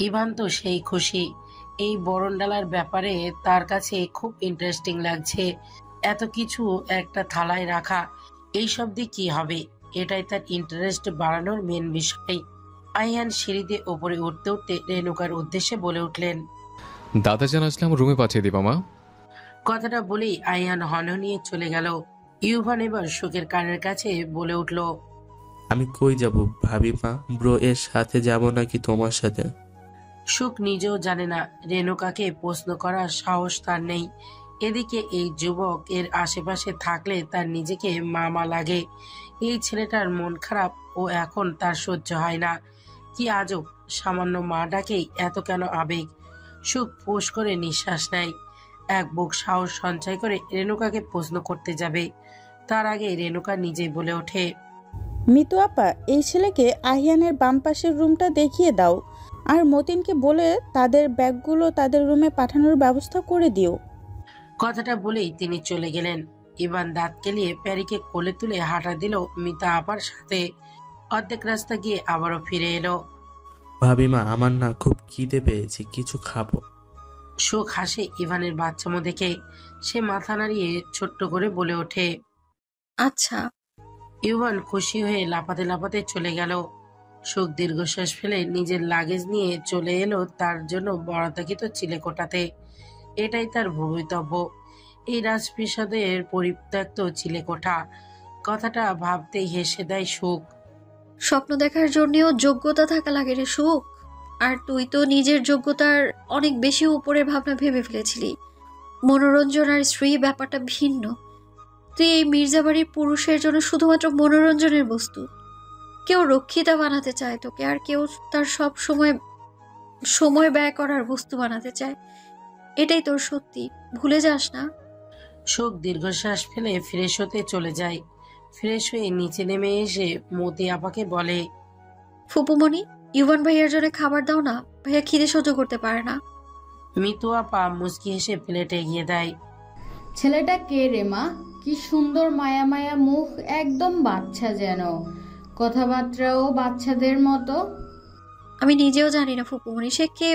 ইভান তো সেই খুশি। এই বরণডালার ব্যাপারে তার কাছে খুব ইন্টারেস্টিং লাগছে। এত কিছু একটা থালায় রাখা, এইসব দিয়ে কি হবে? এটাই তার ইন্টারেস্ট বাড়ানোর মেন বিষয়। আইহান সিঁড়িতে ওপরে উঠতে উঠতে রেণুকার উদ্দেশ্যে বলে উঠলেন, দাদা জান আসলাম, রুমে পাঠিয়ে দিবা মা। কথাটা বলেই আইহান হনহনিয়ে চলে গেল। ইউভান এবার সুখের কানের কাছে বলে উঠল, আমি কই যাব ভাবি মা? ব্রো এর সাথে যাব নাকি তোমার সাথে? সুখ নিজেও জানে না, রেণুকাকে প্রশ্ন করার সাহস তার নেই। এদিকে এই যুবক এর আশেপাশে থাকলে তার নিজেকে মামা লাগে। এই ছেলেটার মন খারাপ ও এখন তার সহ্য হয় না। কি আজব, সামান্য মা ডাকেই এত কেন আবেগ? সুখ ফুস করে নিঃশ্বাস নেয়। এক বুক সাহস সঞ্চয় করে রেণুকাকে প্রশ্ন করতে যাবে, তার আগে রেণুকা নিজেই বলে ওঠে, মিতু আপা, এই ছেলেকে আহিয়ানের বাম পাশের রুমটা দেখিয়ে দাও, আর মতিনকে বলে তাদের ব্যাগগুলো তাদের রুমে পাঠানোর ব্যবস্থা করে দিও। কথাটা বলেই তিনি চলে গেলেন। ইভান দাঁত কেলিয়ে প্যারিকে কোলে তুলে হাঁটা দিল মিতা আপার সাথে। অর্ধেক রাস্তা গিয়ে আবারও ফিরে এলো। ভাবি মা, আমার না খুব খিদে পেয়েছে, কিছু খাবো। সুখ হাসে ইভানের বাচ্চামো দেখে। সে মাথা নাড়িয়ে ছোট্ট করে বলে ওঠে, আচ্ছা। ইভান খুশি হয়ে লাফাতে লাফাতে চলে গেল। সুখ দীর্ঘশ্বাস ফেলে নিজের লাগেজ নিয়ে চলে এলো তার জন্য বরাদ্দকৃত চিলেকোঠাতে। এটাই তার ভবিতব্য, এই রাজপ্রাসাদের পরিত্যক্ত চিলেকোঠা। কথাটা ভাবতেই হেসে দেয় সুখ। স্বপ্ন দেখার জন্যও যোগ্যতা থাকা লাগে রে সুখ। আর তুই তো নিজের যোগ্যতার অনেক বেশি উপরে ভাবনা ভেবে ফেলেছিলি। মনোরঞ্জন আর স্ত্রী ব্যাপারটা ভিন্ন। তুই এই মির্জাবাড়ির পুরুষের জন্য শুধুমাত্র মনোরঞ্জনের বস্তু। কেউ রক্ষিতা বানাতে চায় তোকে, আর কেউ তার সব সময় ব্যয় করার বস্তু বানাতে চায়। এটাই তোর সত্যি, ভুলে যাস না। সুখ দীর্ঘশ্বাস ফেলে ফ্রেশ হতে চলে যায়। ফ্রেশ হয়ে নিচে নেমে এসে মতি আপাকে বলে, ফুপুমণি, ইউভান ভাইয়ার জন্য খাবার দাও না, ভাইয়া খিদে সহ্য করতে পারে না। মিতু আপা মুচকি হেসে প্লেটে এগিয়ে দেয়। ছেলেটা কে রে মা? কি সুন্দর মায়া মায়া মুখ, একদম বাচ্চা যেন, কথাবার্তাও বাচ্চাদের মতো। আমি নিজেও জানি না ফুপুমণি, সে কে।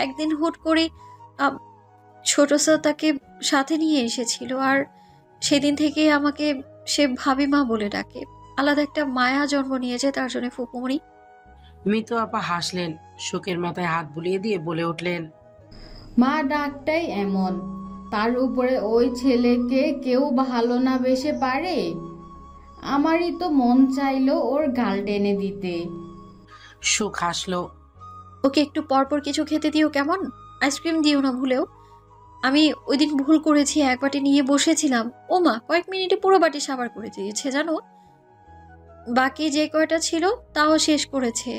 একদিন হুট করে ছোট স্যার তাকে সাথে নিয়ে এসেছিল, আর সেদিন থেকে আমাকে সে ভাবি মা বলে ডাকে। আলাদা একটা মায়া জন্ম নিয়েছে তার জন্য ফুপুমণি। মিতু আপা হাসলেন, সুখের মাথায় হাত বুলিয়ে দিয়ে বলে উঠলেন, মা ডাকটাই এমন, তার উপরে ওই ছেলেকে কেউ ভালো না বেসে পারে। আমারই তো মন চাইলো ওর গাল টেনে দিতে। সুখ হাসলো। ওকে একটু পরপর কিছু খেতে দিও কেমন, আইসক্রিম দিও না ভুলেও। আমি ওই দিন ভুল করেছি, এক বাটি নিয়ে বসেছিলাম, ও মা কয়েক মিনিটে পুরো বাটি সাবার করে দিয়েছে জানো। বাকি যে কয়টা ছিল তাও শেষ করেছে।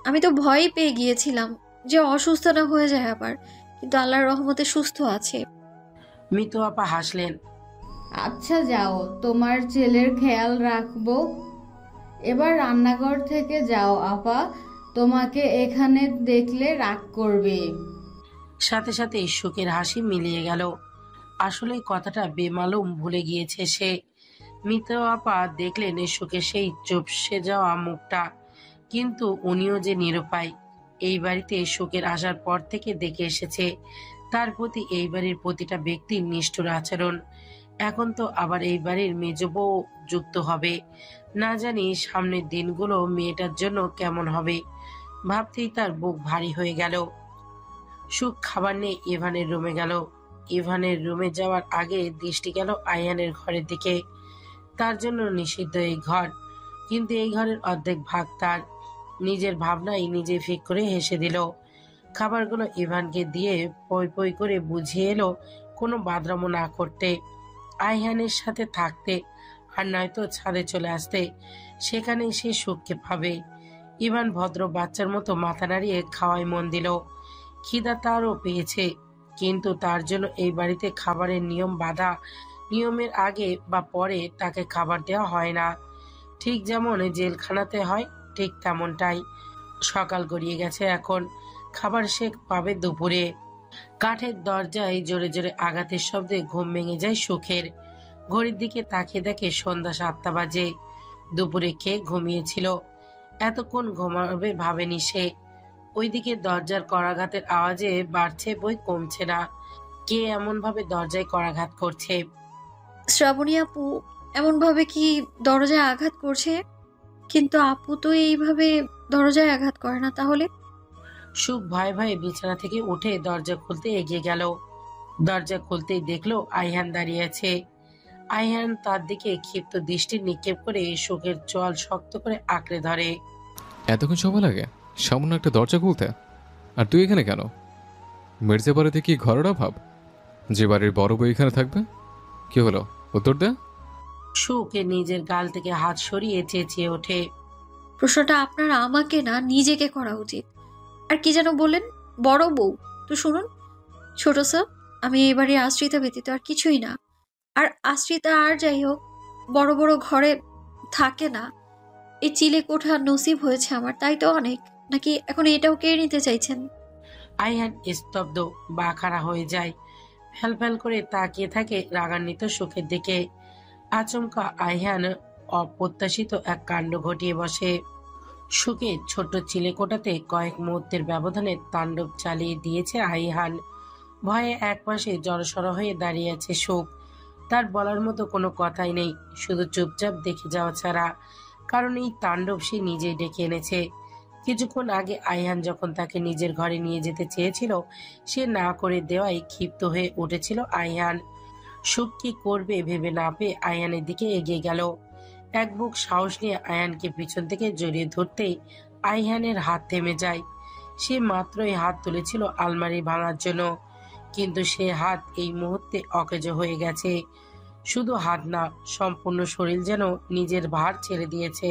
আমি তো ভয়ই পেয়ে গিয়েছিলাম যে অসুস্থ না হয়ে যায় আবার, কিন্তু আল্লাহর রহমতে সুস্থ আছে। মিতু আপা হাসলেন। আচ্ছা যাও, তোমার ছেলের খেয়াল রাখবো। এবার রান্নাঘর থেকে যাও আপা, তোমাকে এখানে দেখলে রাগ করবে। সাথে সাথে সুখের হাসি মিলিয়ে গেল। আসলে কথাটা বেমালুম ভুলে গিয়েছে সে। মিতু আপা দেখলেন সুখের সেই চুপসে যাওয়া মুখটা, কিন্তু উনিও যে নিরুপায়। এই বাড়িতে সুখের আসার পর থেকে দেখে এসেছে তার প্রতি এই বাড়ির প্রতিটা ব্যক্তির নিষ্ঠুর আচরণ। এখন তো আবার এই বাড়ির মেজ বউ যুক্ত হবে। না জানি সামনের দিনগুলো মেয়েটার জন্য কেমন হবে। ভাবতেই তার বুক ভারী হয়ে গেল। সুখ খাবার নিয়ে ইভানের রুমে গেল। ইভানের রুমে যাওয়ার আগে দৃষ্টি গেল আয়ানের ঘরের দিকে। তার জন্য নিষিদ্ধ এই ঘর, কিন্তু এই ঘরের অর্ধেক ভাগ তার। নিজের ভাবনাই নিজে ফিক করে হেসে দিল। খাবারগুলো ইভানকে দিয়ে পই পই করে বুঝিয়ে এলো কোনো বাদরামো না করতে, আইহানের সাথে থাকতে, আর নয়তো ছাদে চলে আসতে। সেখানে সে সুখকে পাবে। ইভান ভদ্র বাচ্চার মতো মাথা নাড়িয়ে খাওয়ায় মন দিল। খিদা তারও পেয়েছে, কিন্তু তার জন্য এই বাড়িতে খাবারের নিয়ম বাঁধা। নিয়মের আগে বা পরে তাকে খাবার দেওয়া হয় না। ঠিক যেমন জেলখানাতে হয়, ঠিক তেমনটাই। সকাল গড়িয়ে গেছে, এখন খাবার সে পাবে দুপুরে। কাঠের দরজায় জোরে জোরে আঘাতের শব্দে ঘুম ভেঙে যায় সুখের। ঘড়ির দিকে তাকিয়ে দেখে সন্ধ্যা 7টা বাজে। দুপুরে খেয়ে ঘুমিয়েছিল, এতক্ষণ ঘুমাবে ভাবেনি সে। ওইদিকে দরজার করাঘাতের আওয়াজে বাড়ছে বই কমছে না। কে এমন ভাবে দরজায় করাঘাত করছে? শ্রাবণী আপু এমন ভাবে কি দরজায় আঘাত করছে? কিন্তু আপু তো এইভাবে দরজায় আঘাত করে না। তাহলে সুখ ভয়ে ভয়ে বিছানা থেকে উঠে দরজা খুলতে এগিয়ে গেল। দরজা খুলতেই দেখলো আইহান দাঁড়িয়ে আছে। আইহান তার দিকে ক্ষিপ্ত দৃষ্টি নিক্ষেপ করে সুখের চোয়াল শক্ত করে আঁকড়ে ধরে। এতক্ষণ সময় লাগে সামান্য একটা দরজা খুলতে? আর তুই এখানে কেন? মির্জা বাড়িতে কি ঘরের অভাব যে বাড়ির বড় বউ এখানে থাকবে? কি হলো, উত্তর দে। সুখে নিজের গাল থেকে হাত সরিয়ে চেঁচিয়ে ওঠে। প্রশ্নটা আপনার আমাকে না, নিজেকে করা উচিত। আর কি যেন বললেন, বড় বউ? তো শুনুন ছোট স্যার, আমি এই বাড়ির আশ্রিতা ব্যতীত আর কিছুই না। আর আশ্রিতা আর যাই হোক, বড় বড় ঘরে থাকে না। এই চিলে কোঠা নসিব হয়েছে আমার, তাই তো অনেক। নাকি এখন এটাও কেড়ে নিতে চাইছেন? আইহান স্তব্ধ, বাখারা হয়ে যায়। ফ্যাল ফ্যাল করে তাকিয়ে থাকে রাগান্বিত সুখের দিকে। আচমকা আইহান অপ্রত্যাশিত এক কাণ্ড ঘটিয়ে বসে। সুখের ছোট্ট চিলেকোটাতে কয়েক মুহূর্তের ব্যবধানে তাণ্ডব চালিয়ে দিয়েছে আইহান। ভয়ে একপাশে জড়সড় হয়ে দাঁড়িয়ে আছে সুখ। তার বলার মতো কোনো কথাই নেই, শুধু চুপচাপ দেখে যাওয়া ছাড়া। কারণ এই তাণ্ডব সে নিজেই ডেকে এনেছে। কিছুক্ষণ আগে আইহান যখন তাকে নিজের ঘরে নিয়ে যেতে চেয়েছিল, সে না করে দেওয়ায় ক্ষিপ্ত হয়ে উঠেছিল আইহান। সুখ কি করবে ভেবে না পেয়ে আইহানের দিকে এগিয়ে গেল। এক বুক সাহস নিয়ে আয়ানকে পিছন থেকে জড়িয়ে ধরতেই আইহানের হাত থেমে যায়। সে মাত্রই হাত তুলেছিল আলমারি ভাঙার জন্য, কিন্তু সে হাত এই মুহূর্তে অকেজো হয়ে গেছে। শুধু হাত না, সম্পূর্ণ শরীর যেন নিজের ভার ছেড়ে দিয়েছে।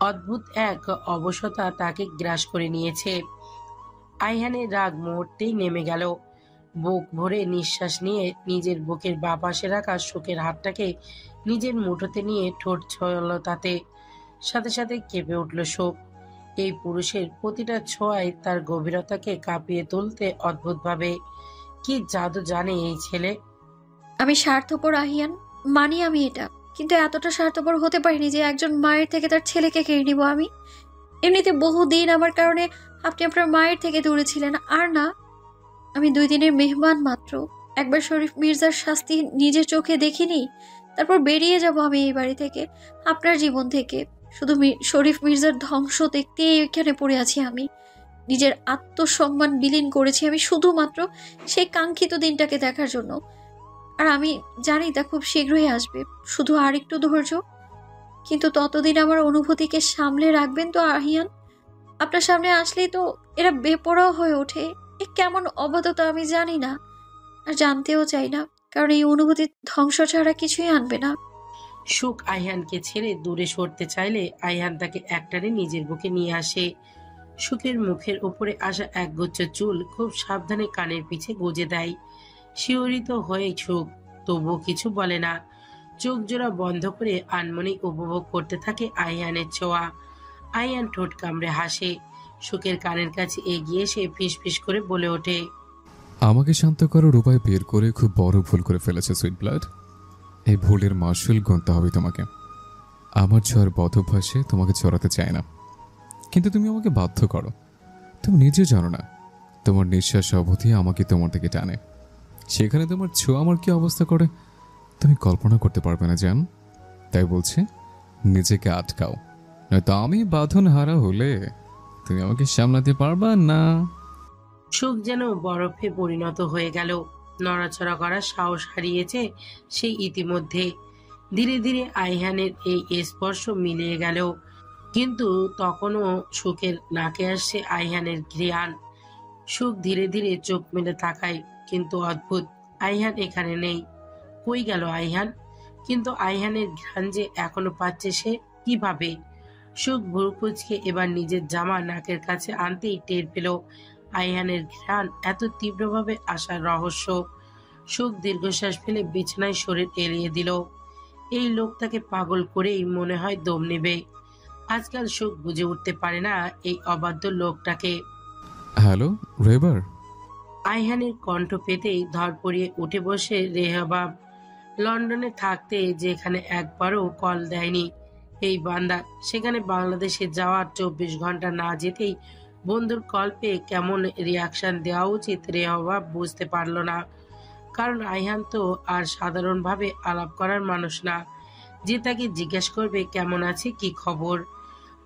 অদ্ভুত এক অবশতা তাকে গ্রাস করে নিয়েছে। আইহানের রাগ মুহূর্তেই নেমে গেল। বুক ভরে নিঃশ্বাস নিয়ে নিজের বুকের বাঁ পাশে রাখা সুখের হাতটাকে নিজের মুঠোতে নিয়ে ঠোঁট ছোঁয়ালো তাতে। সাথে সাথে কেঁপে উঠল সুখ। এই পুরুষের প্রতিটা ছোঁয়ায় তার গভীরতাকে কাঁপিয়ে তুলতে অদ্ভুতভাবে। কি জাদু জানে এই ছেলে। আমি স্বার্থপর আহিয়ান, মানি আমি এটা, কিন্তু এতটা স্বার্থপর হতে পারিনি যে একজন মায়ের থেকে তার ছেলেকে কেড়ে নিব আমি। এমনিতে বহুদিন আমার কারণে আপনি আপনার মায়ের থেকে দূরে ছিলেন। আর না, আমি 2 দিনের মেহমান মাত্র। একবার শরীফ মির্জার শাস্তি নিজের চোখে দেখিনি, তারপর বেরিয়ে যাব আমি এই বাড়ি থেকে, আপনার জীবন থেকে। শুধু শরীফ মির্জার ধ্বংস দেখতে এখানে পড়ে আছি আমি। নিজের আত্মসম্মান বিলীন করেছি আমি শুধুমাত্র সেই কাঙ্ক্ষিত দিনটাকে দেখার জন্য। আর আমি জানি তা খুব শীঘ্রই আসবে, শুধু আর একটু ধৈর্য। কিন্তু ততদিন আমার অনুভূতিকে সামলে রাখবেন তো আহিয়ান? আপনার সামনে আসলেই তো এরা বেপরোয়া হয়ে ওঠে। এ কেমন অবাধ্যতা আমি জানি না, আর জানতেও চাই না, কারণ এই অনুভূতি ধ্বংস ছাড়া কিছুই আনবে না। সুখ আইহানকে ছেড়ে দূরে সরতে চাইলে আইহান তাকে একটানে নিজের বুকে নিয়ে আসে। সুখের মুখের উপরে আসা একগুচ্ছ চুল খুব সাবধানে কানের পিছে গুজে দেয়। শিহরিত হয়ে সুখ তবুও কিছু বলে না। চোখ জোড়া বন্ধ করে আনমনি উপভোগ করতে থাকে আইহানের ছোঁয়া। আইহান ঠোঁট কামড়ে হাসে। সুখের কানের কাছে এগিয়ে এসে ফিস ফিস করে বলে ওঠে, আমাকে শান্ত করার উপায় বের করে খুব বড় ভুল করে ফেলেছে সুইট ব্লাড। এই ভুলের মাসুল গুনতে হবে তোমাকে। আমার ছোঁয়ার বদভ্যাসে তোমাকে চড়াতে চায় না, কিন্তু তুমি আমাকে বাধ্য করো। তুমি নিজেও জানো না তোমার নিঃশ্বাস অবধি আমাকে তোমার দিকে টানে। সেখানে তোমার ছোঁয়া আমার কি অবস্থা করে তুমি কল্পনা করতে পারবে না জান। তাই বলছে নিজেকে আটকাও, নয়তো আমি বাঁধন হারা হলে তুমি আমাকে সামলাতে পারবা না। সুখ যেন বরফে পরিণত হয়ে গেল। নড়াচড়া করার সাহস হারিয়েছে সেই ইতিমধ্যে। ধীরে ধীরে আইহানের এই স্পর্শ মিলিয়ে গেল, কিন্তু তখনও সুখের নাকে আসছে আইহানের ঘ্রাণ। সুখ ধীরে ধীরে চোখ মেলে তাকায়, কিন্তু অদ্ভুত, আইহান এখানে নেই। কই গেল আইহান? কিন্তু আইহানের ঘ্রাণ যে এখনো পাচ্ছে সে কিভাবে? সুখ ভুরু কুঁচকে এবার নিজের জামা নাকের কাছে আনতেই টের পেল আইহানের ঘ্রাণ এত তীব্রভাবে আসার রহস্য। সুখ দীর্ঘশ্বাস ফেলে বিছানায় শরীর এড়িয়ে দিল। এই লোকটাকে পাগল করেই মনে হয় দম নেবে। আজকাল সুখ বুঝে উঠতে পারে না এই অবাধ্য লোকটাকে। হ্যালো রেবার। আইহানের কণ্ঠ পেতেই ধরপড়িয়ে উঠে বসে রেহবাব। লন্ডনে থাকতে যেখানে একবারও কল দেয়নি এই বান্দা, সেখানে বাংলাদেশে যাওয়ার 24 ঘন্টা না যেতেই বন্ধুর কল পেয়ে কেমন রিয়াকশন দেওয়া উচিত রেহবাব বুঝতে পারল না। কারণ আইহান তো আর সাধারণভাবে আলাপ করার মানুষ না যে তাকে জিজ্ঞেস করবে কেমন আছে, কি খবর।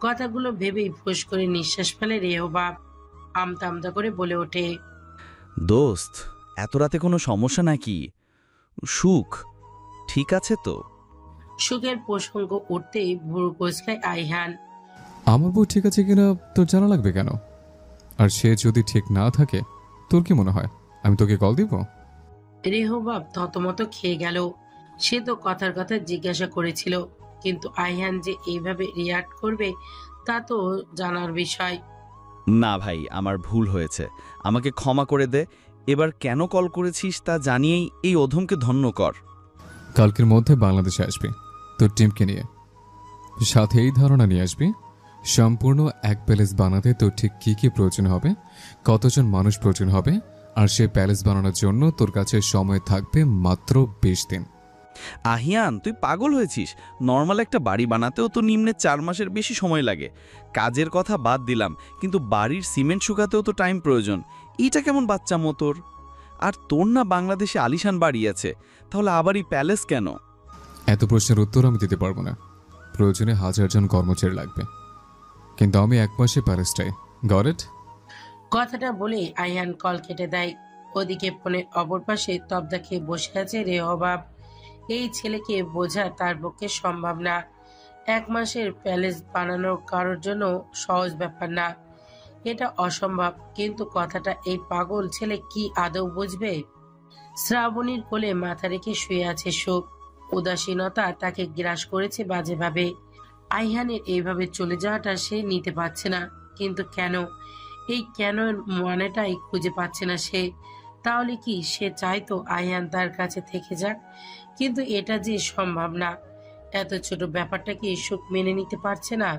কথাগুলো ভেবেই ফুস করে নিঃশ্বাস ফেলে রেহবাব। আমতা আমতা করে বলে ওঠে, দোস্ত, এত রাতে কোনো সমস্যা নাকি? সুখ ঠিক আছে তো? সুখের প্রসঙ্গ উঠতেই ভুরু কোঁচকায় আইহান। আমার বউ ঠিক আছে কিনা তোর জানা লাগবে কেন? আর সে যদি ঠিক না থাকে তোর কি মনে হয় আমি তোকে কল দিব? রেহবাব থতমত খেয়ে গেল। সে তো কথার কথা জিজ্ঞাসা করেছিল, কিন্তু আইহান যে এইভাবে রিয়াক্ট করবে তা তো জানার বিষয়। না ভাই, আমার ভুল হয়েছে, আমাকে ক্ষমা করে দে। এবার কেন কল করেছিস তা জানিয়েই এই অধমকে ধন্য কর। কালকের মধ্যে বাংলাদেশে আসবি তোর টিমকে নিয়ে, সাথে এই ধারণা নিয়ে আসবি সম্পূর্ণ এক প্যালেস বানাতে তোর ঠিক কি কি প্রয়োজন হবে, কতজন মানুষ প্রয়োজন হবে, আর সে প্যালেস বানানোর জন্য তোর কাছে সময় থাকবে মাত্র 20 দিন। আহিয়ান, তুই পাগল হয়েছিস? নর্মাল একটা বাড়ি বানাতেও তো নিম্নে 4 মাসের বেশি সময় লাগে। কাজের কথা বাদ দিলাম, কিন্তু বাড়ির সিমেন্ট শুকাতেও তো টাইম প্রয়োজন। এইটা কেমন বাচ্চা মতোর? আর তোর না বাংলাদেশে আলিশান বাড়ি আছে, তাহলে আবারই প্যালেস কেন? এত প্রশ্নের উত্তর আমি দিতে পারবো না। প্রয়োজনে 1000 জন কর্মচারী লাগবে, কিন্তু আমি 1 মাসে প্যালেসটাই। Got it? কথাটা বলে আইহান কল কেটে দেয়। ওদিকে ফোনের অপর পাশে তবদা খেয়ে বসে আছে রেহবাব। এই ছেলেকে বোঝা তার পক্ষে সম্ভব না। 1 মাসের প্যালেস বানানো কারোর জন্য সহজ ব্যাপার না, এটা অসম্ভব। কিন্তু কথাটা এই পাগল ছেলে কি আদৌ বুঝবে? শ্রাবণীর কোলে মাথা রেখে শুয়ে আছে সুখ। উদাসীনতা তাকে গ্রাস করেছে বাজেভাবে। আইহানের এইভাবে চলে যাওয়াটা সে নিতে পারছে না, কিন্তু কেন? এই কেন মানেটাই খুঁজে পাচ্ছে না সে। তাহলে কি সে চাইতো আইহান তার কাছে থেকে যাক? কিন্তু এটা যে সম্ভব না। এত ছোট ব্যাপারটা কি সুখ মেনে নিতে পারছে না।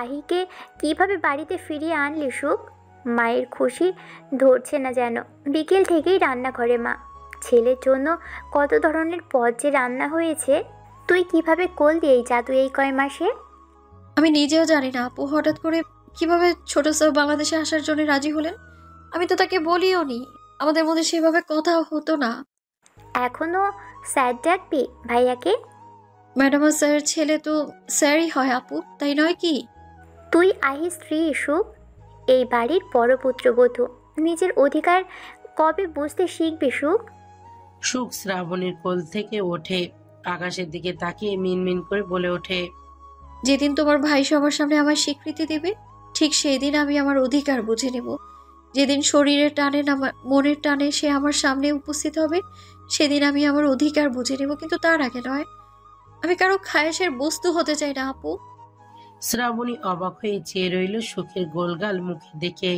আহিকে কিভাবে বাড়িতে ফিরিয়ে আনলি সুখ? মায়ের খুশি ধরছে না যেন। বিকেল থেকেই রান্নাঘরে মা। ছেলের জন্য কত ধরনের পদ যে রান্না হয়েছে। তুই কিভাবে কোল দিয়ে এই জাদু এই কয় মাসে? আমি নিজেও জানি না আপু হঠাৎ করে কিভাবে ছোট স্যার বাংলাদেশে আসার জন্য রাজি হলেন। আমি তো তাকে বলিও নি, আমাদের মধ্যে সেভাবে কথা হতো না। এখনো স্যার ডাকবি ভাইয়াকে? ম্যাডাম স্যারের ছেলে তো স্যারই হয় আপু, তাই নয় কি? তুই আহি স্ত্রী সুখ, এই বাড়ির বড় পুত্রবধূ। নিজের অধিকার কবে বুঝতে শিখবে সুখ? সুখ শ্রাবণীর কোল থেকে ওঠে, আকাশের দিকে তাকিয়ে মিনমিন করে বলে ওঠে, যেদিন তোমার ভাই সবার সামনে আমার স্বীকৃতি দেবে ঠিক সেই দিন আমি আমার অধিকার বুঝে নেব। যেদিন শরীরের টানে না মনের টানে সে আমার সামনে উপস্থিত হবে সেদিন আমি আমার অধিকার বুঝে নেব, কিন্তু তার আগে নয়। আমি কারো খায়েশের বস্তু হতে চাই না আপু। শ্রাবণী অবাক হয়ে চেয়ে রইল সুখের গোলগাল মুখে দেখে।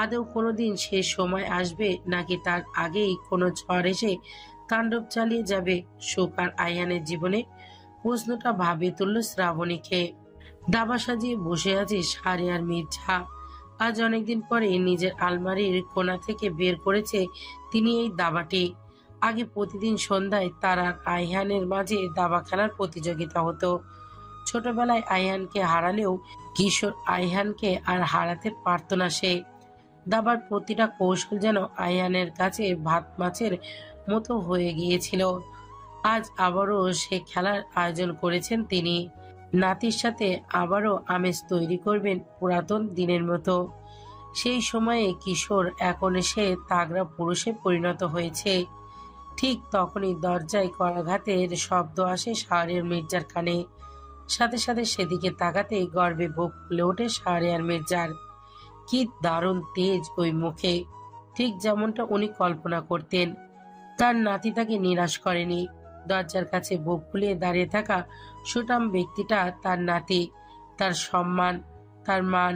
আদৌ কোনোদিন সে সময় আসবে, নাকি তার আগেই কোনো ঝড় এসে তাণ্ডব চালিয়ে যাবে সুখ আর আইহানের জীবনে? প্রশ্নটা ভাবিয়ে তুলল শ্রাবণীকে। দাবা সাজিয়ে বসে আছে শাহরিয়ার মির্জা। আজ অনেকদিন পরে নিজের আলমারির কোণা থেকে বের করেছে তিনি এই দাবাটি। আগে প্রতিদিন সন্ধ্যায় তার আর আইহানের মাঝে দাবা খেলার প্রতিযোগিতা হতো। ছোটবেলায় আইহানকে হারালেও কিশোর আইহানকে আর হারাতে পারত না সে। দাবার প্রতিটা কৌশল যেন আইহানের কাছে ভাত মাছের মতো হয়ে গিয়েছিল। আজ আবারও সে খেলার আয়োজন করেছেন তিনি। নাতির সাথে আবারও আমেজ তৈরি করবেন পুরাতন দিনের মতো। সেই সময়ে কিশোর এখন সে তাগড়া পুরুষে পরিণত হয়েছে। ঠিক তখনই দরজায় করাঘাতের শব্দ আসে শাহরিয়ার মির্জার কানে। সাথে সাথে সেদিকে তাকাতে গর্বে বুক ফুলে ওঠে শাহরিয়ার মির্জার। কি দারুণ তেজ ওই মুখে, ঠিক যেমনটা উনি কল্পনা করতেন। তার নাতি তাকে নিরাশ করেনি। দরজার কাছে বুক ফুলিয়ে দাঁড়িয়ে থাকা সুঠাম ব্যক্তিটা তার নাতি, তার সম্মান, তার মান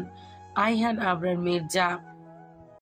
আইহান আবরার মির্জা।